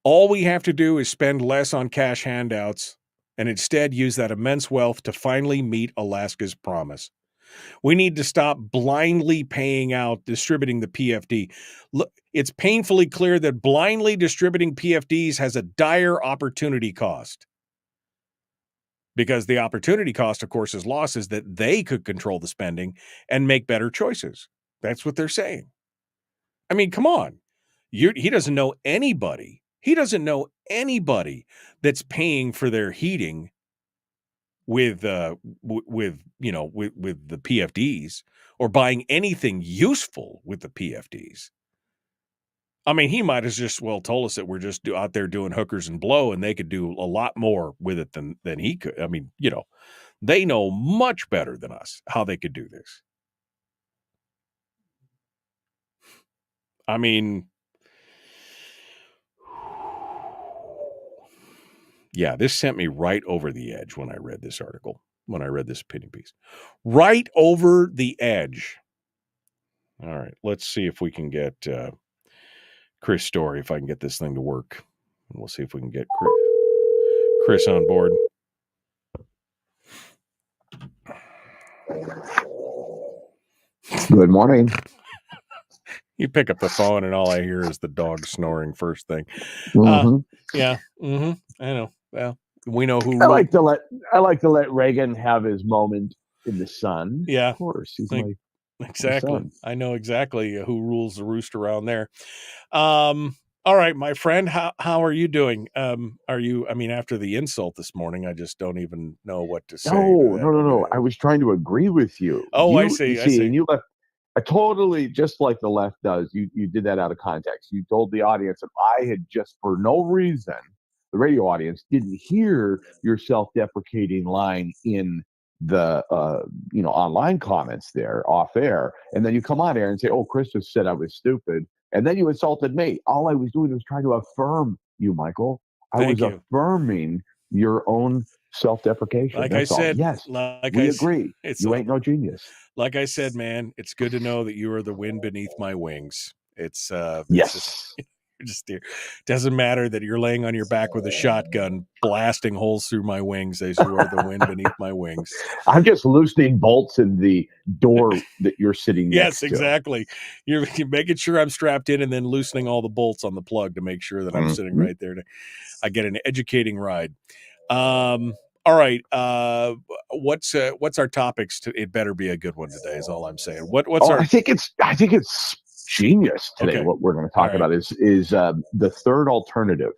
All we have to do is spend less on cash handouts and instead use that immense wealth to finally meet Alaska's promise. We need to stop blindly paying out, distributing the PFD. Look, it's painfully clear that blindly distributing PFDs has a dire opportunity cost. Because the opportunity cost, of course, is losses that they could control the spending and make better choices. That's what they're saying. I mean, come on. He doesn't know anybody. He doesn't know anybody that's paying for their heating with the PFDs or buying anything useful with the PFDs. I mean, he might have just told us that we're just out there doing hookers and blow, and they could do a lot more with it than he could. I mean, they know much better than us how they could do this. I mean, yeah, this sent me right over the edge when I read this article, when I read this opinion piece. Right over the edge. All right, let's see if we can get Chris Story, if I can get this thing to work. And we'll see if we can get Chris on board. Good morning. You pick up the phone and all I hear is the dog snoring first thing. Mm-hmm. Yeah. Mm-hmm. I know. Well, we know who. I like to let Reagan have his moment in the sun. Yeah. Of course. He's exactly. my son. I know exactly who rules the roost around there. All right, my friend, how are you doing? Are you, I mean, after the insult this morning, I just don't even know what to say. No. I was trying to agree with you. Oh, I see. And you left, I totally, just like the left does, you did that out of context. You told the audience that I had just, for no reason, the radio audience didn't hear your self-deprecating line in the online comments there off air, and then you come on air and say, "Oh, Chris just said I was stupid," and then you insulted me. All I was doing was trying to affirm you, Michael. I was affirming your own self-deprecation. Like That's I said, yes, we agree. You ain't no genius. Like I said, man, it's good to know that you are the wind beneath my wings. It's yes. Just doesn't matter that you're laying on your back with a shotgun blasting holes through my wings as you are the wind beneath my wings. I'm just loosening bolts in the door that you're sitting next yes, to. Exactly. You're making sure I'm strapped in and then loosening all the bolts on the plug to make sure that I'm sitting right there. I get an educating ride. All right. What's our topics? It better be a good one today. Is all I'm saying. What's our? I think it's genius today. Okay. What we're going to talk about is the third alternative: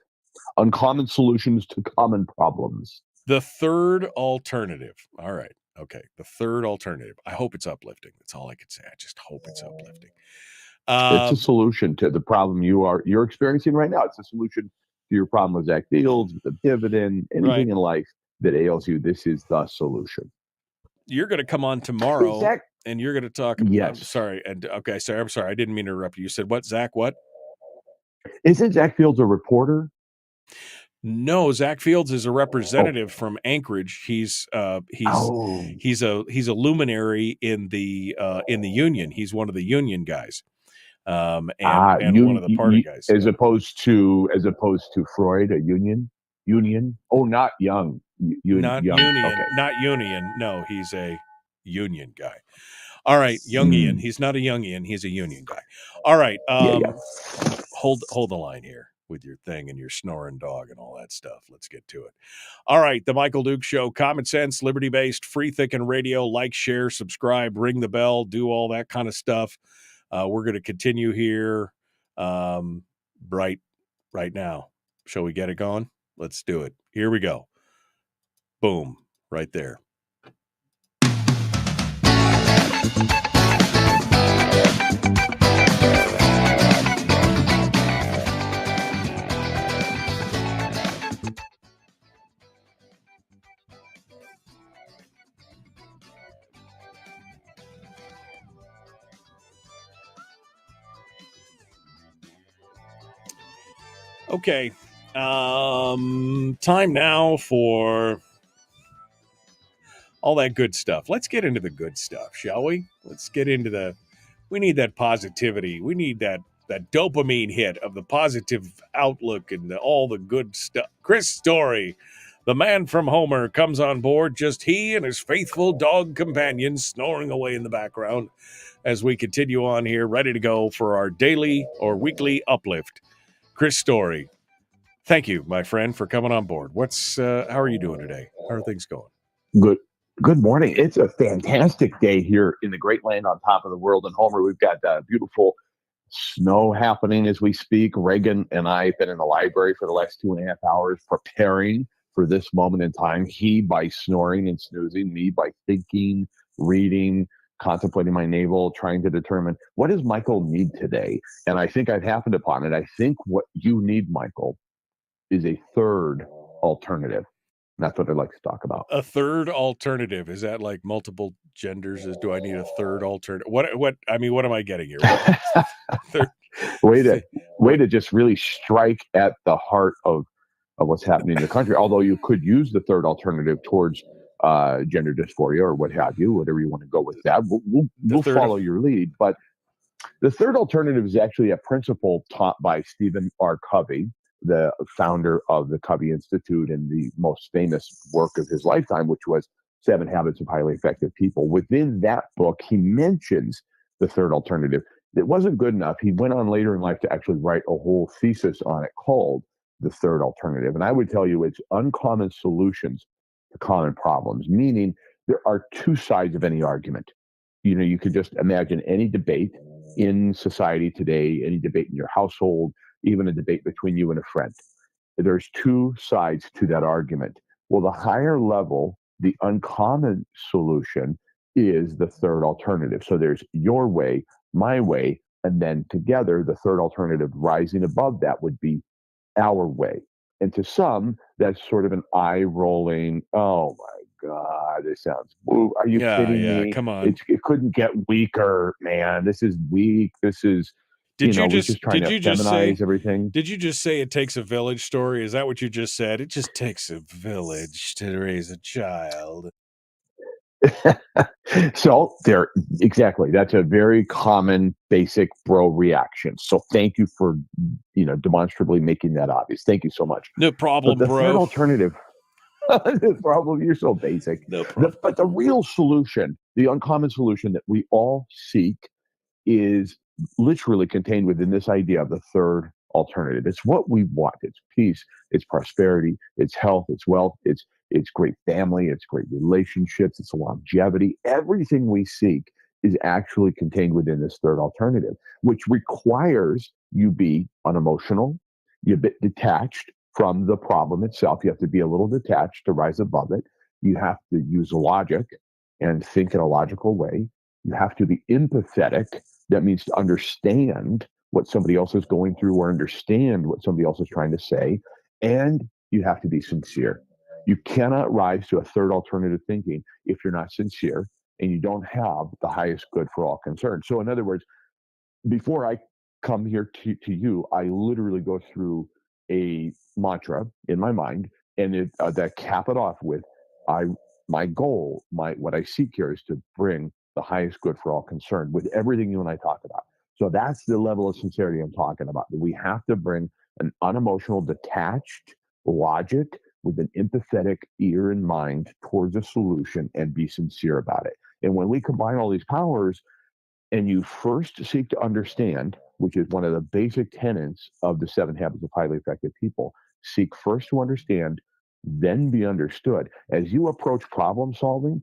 uncommon solutions to common problems. The third alternative. All right. Okay. The third alternative. I hope it's uplifting. That's all I can say. I just hope it's uplifting. It's a solution to the problem you're experiencing right now. It's a solution to your problem with Zach Fields, with the dividend, anything in life that ails you. This is the solution. You're going to come on tomorrow, and you're going to talk. Yes. I'm sorry. I'm sorry. I didn't mean to interrupt you. You said what, Zach? What? Isn't Zach Fields a reporter? No, Zach Fields is a representative from Anchorage. He's a luminary in the union. He's one of the union guys, and one of the party guys, as opposed to Freud, a union. Oh, not Young. Not Young. union. Okay. Not union. No, he's a union guy. All right, Jungian. He's not a Jungian. He's a union guy. All right. Hold the line here with your thing and your snoring dog and all that stuff. Let's get to it. All right, the Michael Duke Show. Common sense, liberty-based, free thinking radio. Like, share, subscribe, ring the bell, do all that kind of stuff. We're going to continue here right now. Shall we get it going? Let's do it. Here we go. Boom, right there. Okay. Time now for all that good stuff. Let's get into the good stuff, shall we? Let's get into we need that positivity. We need that dopamine hit of the positive outlook and all the good stuff. Chris Story, the man from Homer, comes on board, just he and his faithful dog companion snoring away in the background as we continue on here, ready to go for our daily or weekly uplift. Chris Story, thank you, my friend, for coming on board. How are you doing today? How are things going? Good morning. It's a fantastic day here in the Great Land on top of the world in Homer. We've got beautiful snow happening as we speak. Reagan and I have been in the library for the last 2.5 hours preparing for this moment in time. He by snoring and snoozing, me by thinking, reading, contemplating my navel, trying to determine what does Michael need today. And I think I've happened upon it. I think what you need, Michael, is a third alternative. That's what I'd like to talk about. A third alternative. Is that like multiple genders? Do I need a third alternative? What am I getting here? Third, way to just really strike at the heart of what's happening in the country. Although you could use the third alternative towards gender dysphoria or what have you, whatever you want to go with that. We'll follow your lead. But the third alternative is actually a principle taught by Stephen R. Covey, the founder of the Covey Institute and the most famous work of his lifetime, which was 7 Habits of Highly Effective People. Within that book, he mentions the third alternative. It wasn't good enough. He went on later in life to actually write a whole thesis on it called the third alternative. And I would tell you it's uncommon solutions to common problems, meaning there are two sides of any argument. You could just imagine any debate in society today, any debate in your household, even a debate between you and a friend. There's two sides to that argument. Well, the higher level, the uncommon solution is the third alternative. So there's your way, my way, and then together, the third alternative rising above that would be our way. And to some, that's sort of an eye-rolling, oh my God, this sounds, are you kidding me? Come on. It couldn't get weaker, man. This is weak. This is, we're just trying to feminize everything. Did you just say it takes a village story? Is that what you just said? It just takes a village to raise a child. So exactly. That's a very common, basic bro reaction. So thank you for, demonstrably making that obvious. Thank you so much. No problem, but the bro. third alternative, the problem, you're so basic. No problem. But the real solution, the uncommon solution that we all seek is literally contained within this idea of the third alternative. It's what we want. It's peace, it's prosperity, it's health, it's wealth, it's great family, it's great relationships, it's longevity. Everything we seek is actually contained within this third alternative, which requires you be unemotional, you're a bit detached from the problem itself. You have to be a little detached to rise above it. You have to use logic and think in a logical way. You have to be empathetic. That means to understand what somebody else is going through or understand what somebody else is trying to say. And you have to be sincere. You cannot rise to a third alternative thinking if you're not sincere and you don't have the highest good for all concerned. So in other words, before I come here to you, I literally go through a mantra in my mind and that cap it off with my goal, what I seek here is to bring the highest good for all concerned with everything you and I talk about. So that's the level of sincerity I'm talking about. We have to bring an unemotional, detached logic with an empathetic ear and mind towards a solution and be sincere about it. And when we combine all these powers and you first seek to understand, which is one of the basic tenets of the 7 Habits of Highly Effective People, seek first to understand, then be understood. As you approach problem solving,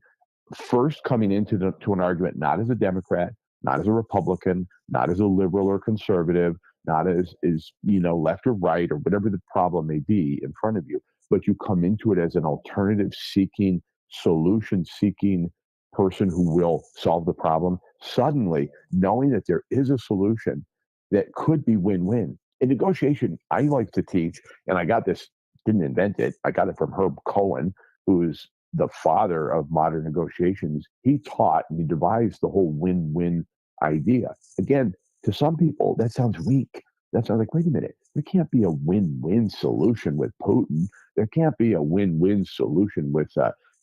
first coming into an argument, not as a Democrat, not as a Republican, not as a liberal or conservative, not as left or right or whatever the problem may be in front of you, but you come into it as an alternative seeking, solution seeking person who will solve the problem. Suddenly, knowing that there is a solution that could be win-win. In negotiation, I like to teach, and I got this, didn't invent it, I got it from Herb Cohen, who's the father of modern negotiations. He taught and he devised the whole win-win idea. Again, to some people, that sounds weak. That sounds like, wait a minute, there can't be a win-win solution with Putin. There can't be a win-win solution with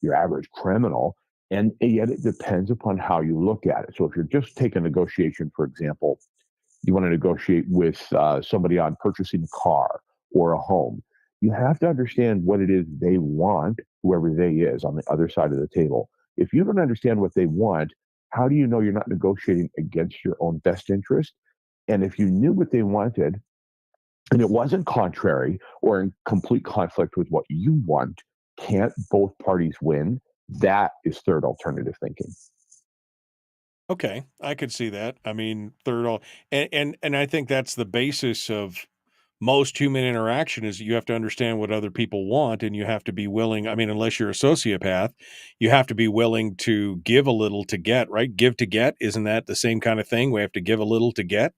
your average criminal. And yet it depends upon how you look at it. So if you're just taking negotiation, for example, you want to negotiate with somebody on purchasing a car or a home, you have to understand what it is they want, whoever they is on the other side of the table. If you don't understand what they want, how do you know you're not negotiating against your own best interest? And if you knew what they wanted and it wasn't contrary or in complete conflict with what you want, can't both parties win? That is third alternative thinking. Okay, I could see that. I mean, and I think that's the basis of most human interaction is you have to understand what other people want, and you have to be willing. I mean, unless you're a sociopath, you have to be willing to give a little to get, right? Give to get. Isn't that the same kind of thing? We have to give a little to get.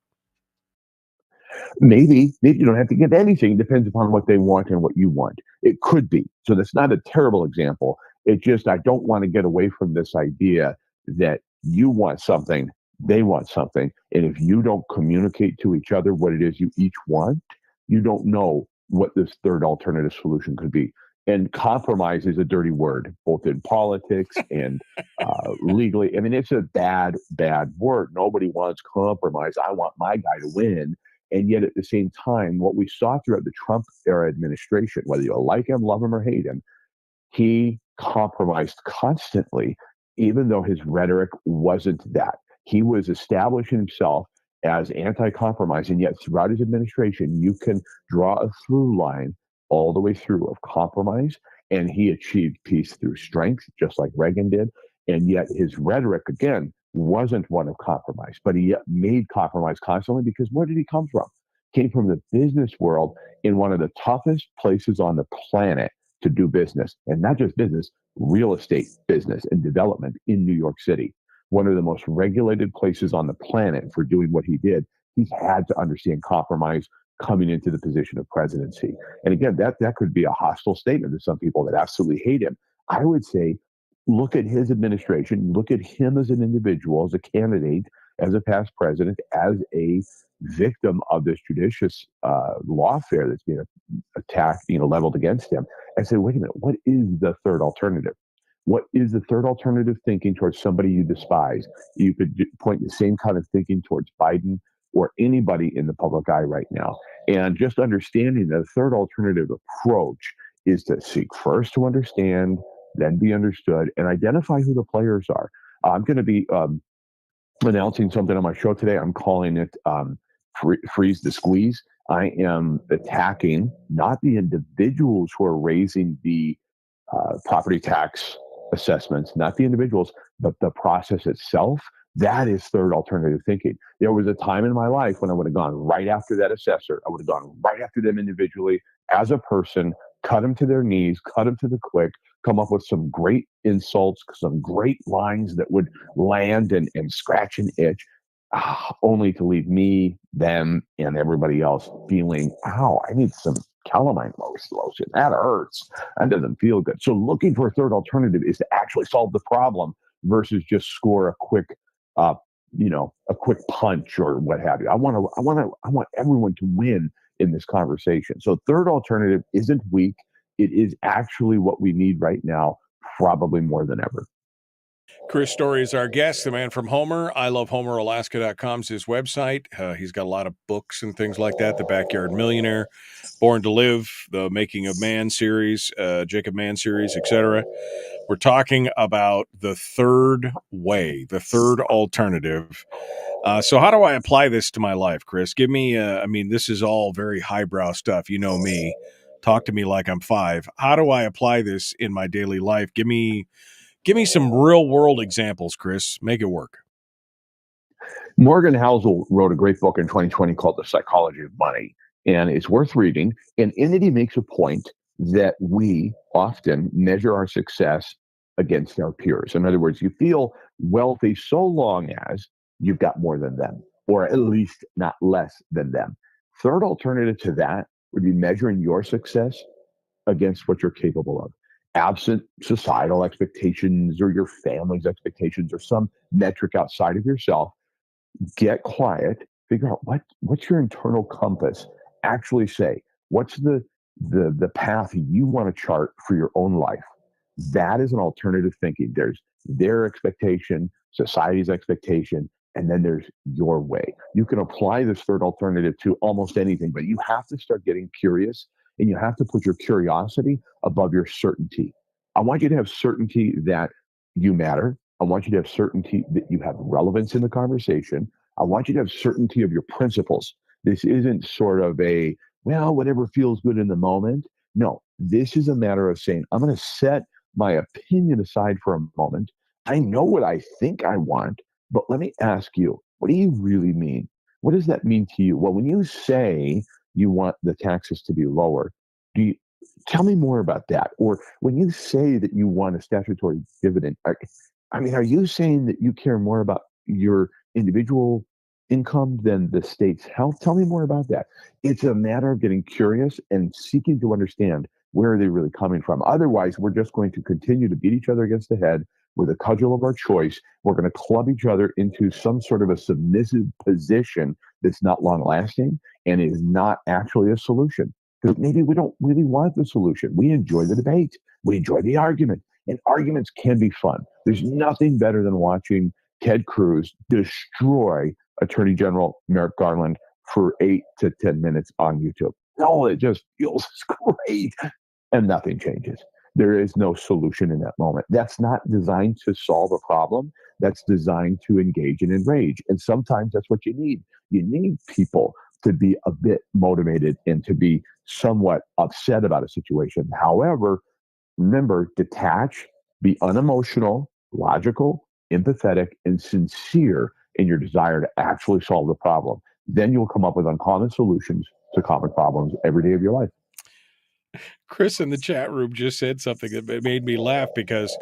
Maybe you don't have to give anything. It depends upon what they want and what you want. It could be. So that's not a terrible example. It just, I don't want to get away from this idea that you want something, they want something. And if you don't communicate to each other what it is you each want, you don't know what this third alternative solution could be. And compromise is a dirty word, both in politics and legally. I mean, it's a bad word. Nobody wants compromise. I want my guy to win. And yet, at the same time, what we saw throughout the Trump era administration, whether you like him, love him, or hate him, he compromised constantly, even though his rhetoric wasn't that. He was establishing himself as anti-compromise, and yet throughout his administration, you can draw a through line all the way through of compromise, and he achieved peace through strength, just like Reagan did. And yet his rhetoric, again, wasn't one of compromise, but he made compromise constantly because where did he come from? Came from the business world in one of the toughest places on the planet to do business, and not just business, real estate business and development in New York City, one of the most regulated places on the planet for doing what he did. He had to understand compromise coming into the position of presidency. And again, that could be a hostile statement to some people that absolutely hate him. I would say, look at his administration, look at him as an individual, as a candidate, as a past president, as a victim of this judicious lawfare that's being attacked, leveled against him, and say, wait a minute, what is the third alternative? What is the third alternative thinking towards somebody you despise? You could point the same kind of thinking towards Biden or anybody in the public eye right now. And just understanding that a third alternative approach is to seek first to understand, then be understood, and identify who the players are. I'm going to be announcing something on my show today. I'm calling it Freeze the Squeeze. I am attacking not the individuals who are raising the property tax assessments, not the individuals, but the process itself. That is third alternative thinking. There was a time in my life when I would have gone right after that assessor. I would have gone right after them individually as a person, cut them to their knees, cut them to the quick, come up with some great insults, some great lines that would land and scratch an itch, only to leave me, them, and everybody else feeling, ow, I need some calamine lotion. That hurts. That doesn't feel good. So looking for a third alternative is to actually solve the problem versus just score a quick punch or what have you. I want everyone to win in this conversation. So third alternative isn't weak. It is actually what we need right now, probably more than ever. Chris Story is our guest, the man from Homer. I love HomerAlaska.com is his website. He's got a lot of books and things like that. The Backyard Millionaire, Born to Live, the Making of Man series, Jacob Mann series, etc. We're talking about the third way, the third alternative. So how do I apply this to my life, Chris? Give me, this is all very highbrow stuff. You know me. Talk to me like I'm 5. How do I apply this in my daily life? Give me some real world examples, Chris. Make it work. Morgan Housel wrote a great book in 2020 called The Psychology of Money, and it's worth reading. And in it, he makes a point that we often measure our success against our peers. In other words, you feel wealthy so long as you've got more than them, or at least not less than them. Third alternative to that would be measuring your success against what you're capable of, absent societal expectations or your family's expectations or some metric outside of yourself. Get quiet, figure out what's your internal compass actually say. What's the path you want to chart for your own life? That is an alternative thinking. There's their expectation, society's expectation, and then there's your way. You can apply this third alternative to almost anything, but you have to start getting curious, and you have to put your curiosity above your certainty. I want you to have certainty that you matter. I want you to have certainty that you have relevance in the conversation. I want you to have certainty of your principles. This isn't sort of a, well, whatever feels good in the moment. No, this is a matter of saying, I'm going to set my opinion aside for a moment. I know what I think I want, but let me ask you, what do you really mean? What does that mean to you? Well, when you say you want the taxes to be lower. Tell me more about that? Or when you say that you want a statutory dividend, are you saying that you care more about your individual income than the state's health? Tell me more about that. It's a matter of getting curious and seeking to understand where are they really coming from. Otherwise, we're just going to continue to beat each other against the head with a cudgel of our choice. We're going to club each other into some sort of a submissive position that's not long lasting and is not actually a solution. Because maybe we don't really want the solution. We enjoy the debate. We enjoy the argument. And arguments can be fun. There's nothing better than watching Ted Cruz destroy Attorney General Merrick Garland for 8 to 10 minutes on YouTube. No, it just feels great. And nothing changes. There is no solution in that moment. That's not designed to solve a problem. That's designed to engage and enrage. And sometimes that's what you need. You need people to be a bit motivated and to be somewhat upset about a situation. However, remember, detach, be unemotional, logical, empathetic, and sincere in your desire to actually solve the problem. Then you'll come up with uncommon solutions to common problems every day of your life. Chris in the chat room just said something that made me laugh, because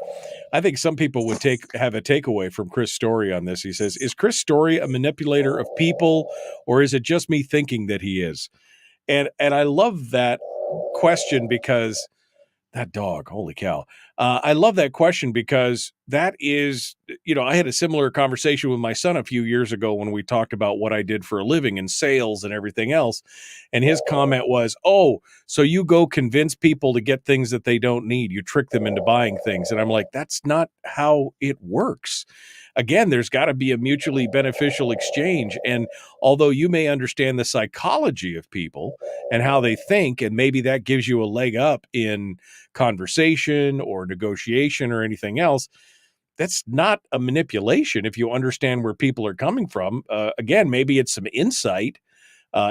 I think some people would have a takeaway from Chris' story on this. He says, is Chris' story a manipulator of people, or is it just me thinking that he is? And I love that question, because that dog, holy cow. I love that question, because that is, I had a similar conversation with my son a few years ago when we talked about what I did for a living and sales and everything else. And his comment was, oh, so you go convince people to get things that they don't need. You trick them into buying things. And I'm like, that's not how it works. Again, there's got to be a mutually beneficial exchange. And although you may understand the psychology of people and how they think, and maybe that gives you a leg up in conversation or negotiation or anything else, that's not a manipulation if you understand where people are coming from. Again, maybe it's some insight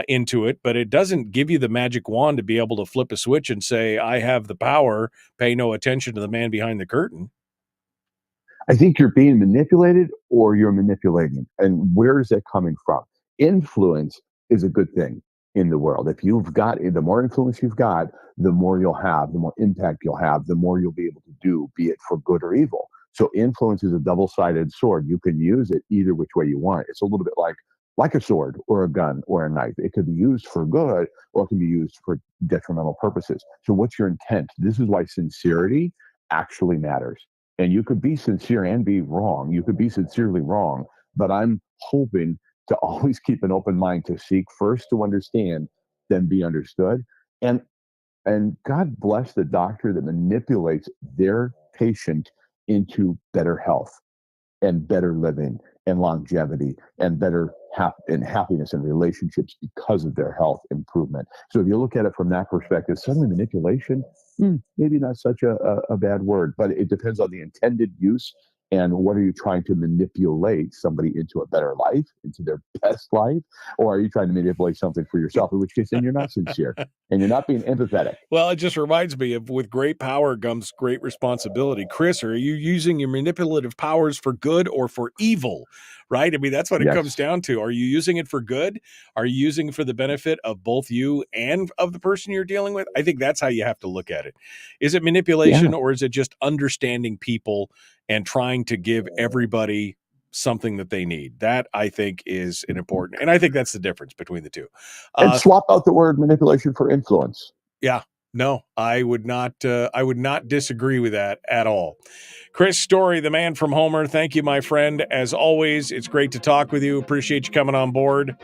into it, but it doesn't give you the magic wand to be able to flip a switch and say, I have the power, pay no attention to the man behind the curtain. I think you're being manipulated or you're manipulating. And where is that coming from? Influence is a good thing in the world. If you've got, the more influence you've got, the more you'll have, the more impact you'll have, the more you'll be able to do, be it for good or evil. So influence is a double-sided sword. You can use it either which way you want. It's a little bit like a sword or a gun or a knife. It could be used for good or it can be used for detrimental purposes. So what's your intent? This is why sincerity actually matters. And you could be sincere and be wrong. You could be sincerely wrong. But I'm hoping to always keep an open mind to seek first to understand, then be understood. And God bless the doctor that manipulates their patient into better health and better living and longevity and better happiness and relationships because of their health improvement. So if you look at it from that perspective, suddenly manipulation, maybe not such a bad word, but it depends on the intended use and what are you trying to manipulate somebody into a better life, into their best life, or are you trying to manipulate something for yourself, in which case then you're not sincere and you're not being empathetic. Well, it just reminds me of, with great power comes great responsibility. Chris, are you using your manipulative powers for good or for evil? Right? I mean, that's what it comes down to. Are you using it for good? Are you using it for the benefit of both you and of the person you're dealing with? I think that's how you have to look at it. Is it manipulation or is it just understanding people and trying to give everybody something that they need? That, I think, is an important, and I think that's the difference between the two. And swap out the word manipulation for influence. Yeah. No, I would not disagree with that at all. Chris Story, the man from Homer, thank you, my friend. As always, it's great to talk with you. Appreciate you coming on board.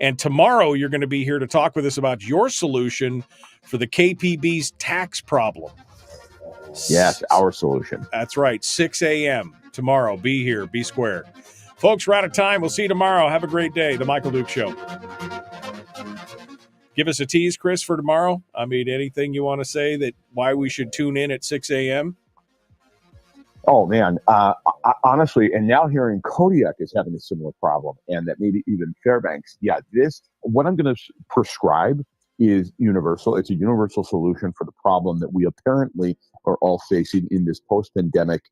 And tomorrow, you're going to be here to talk with us about your solution for the KPB's tax problem. Yes, our solution. That's right, 6 a.m. tomorrow. Be here, be square. Folks, we're out of time. We'll see you tomorrow. Have a great day. The Michael Duke Show. Give us a tease, Chris, for tomorrow. I mean, anything you want to say that why we should tune in at 6 a.m.? Oh, man. Honestly, and now hearing Kodiak is having a similar problem, and that maybe even Fairbanks. Yeah, what I'm going to prescribe is universal. It's a universal solution for the problem that we apparently are all facing in this post-pandemic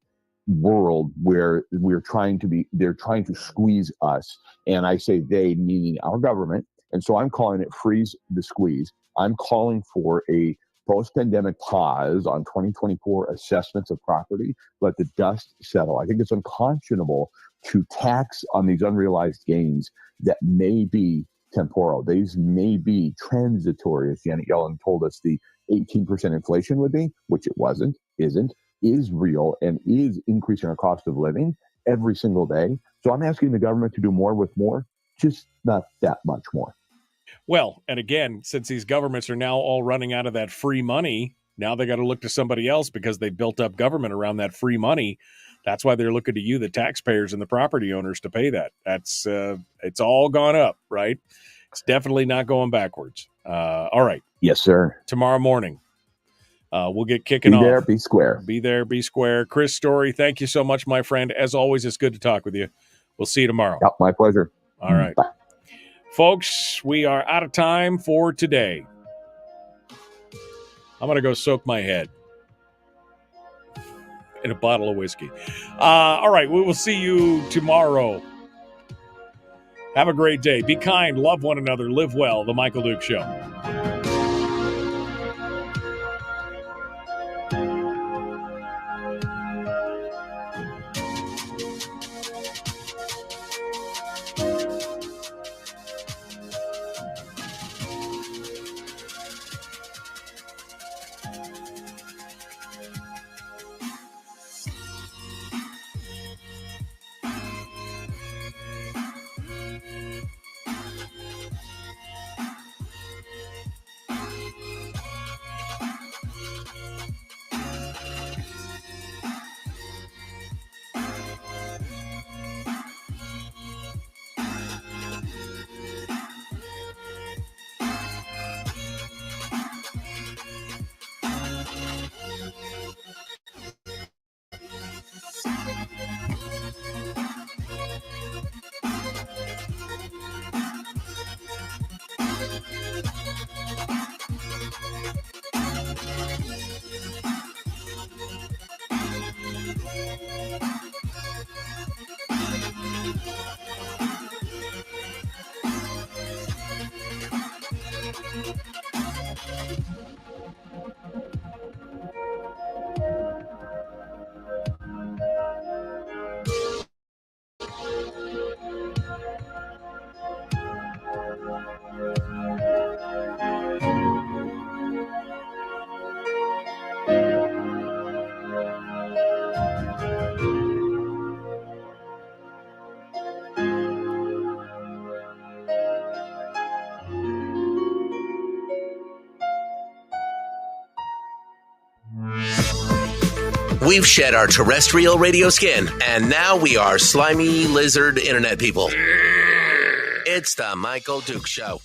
world where they're trying to squeeze us. And I say they, meaning our government And so I'm calling it freeze the squeeze. I'm calling for a post-pandemic pause on 2024 assessments of property. Let the dust settle. I think it's unconscionable to tax on these unrealized gains that may be temporal. These may be transitory, as Janet Yellen told us the 18% inflation would be, which it wasn't, isn't, is real, and is increasing our cost of living every single day. So I'm asking the government to do more with more, just not that much more. Well, and again, since these governments are now all running out of that free money, now they got to look to somebody else because they built up government around that free money. That's why they're looking to you, the taxpayers and the property owners, to pay that. That's it's all gone up, right? It's definitely not going backwards. All right. Yes, sir. Tomorrow morning, we'll get kicking off. Be there, be square. Be there, be square. Chris Story, thank you so much, my friend. As always, it's good to talk with you. We'll see you tomorrow. Yep, my pleasure. All right. Bye. Folks, we are out of time for today. I'm going to go soak my head in a bottle of whiskey. All right, we will see you tomorrow. Have a great day. Be kind, love one another, live well. The Michael Duke Show. We've shed our terrestrial radio skin, and now we are slimy lizard internet people. It's the Michael Duke Show.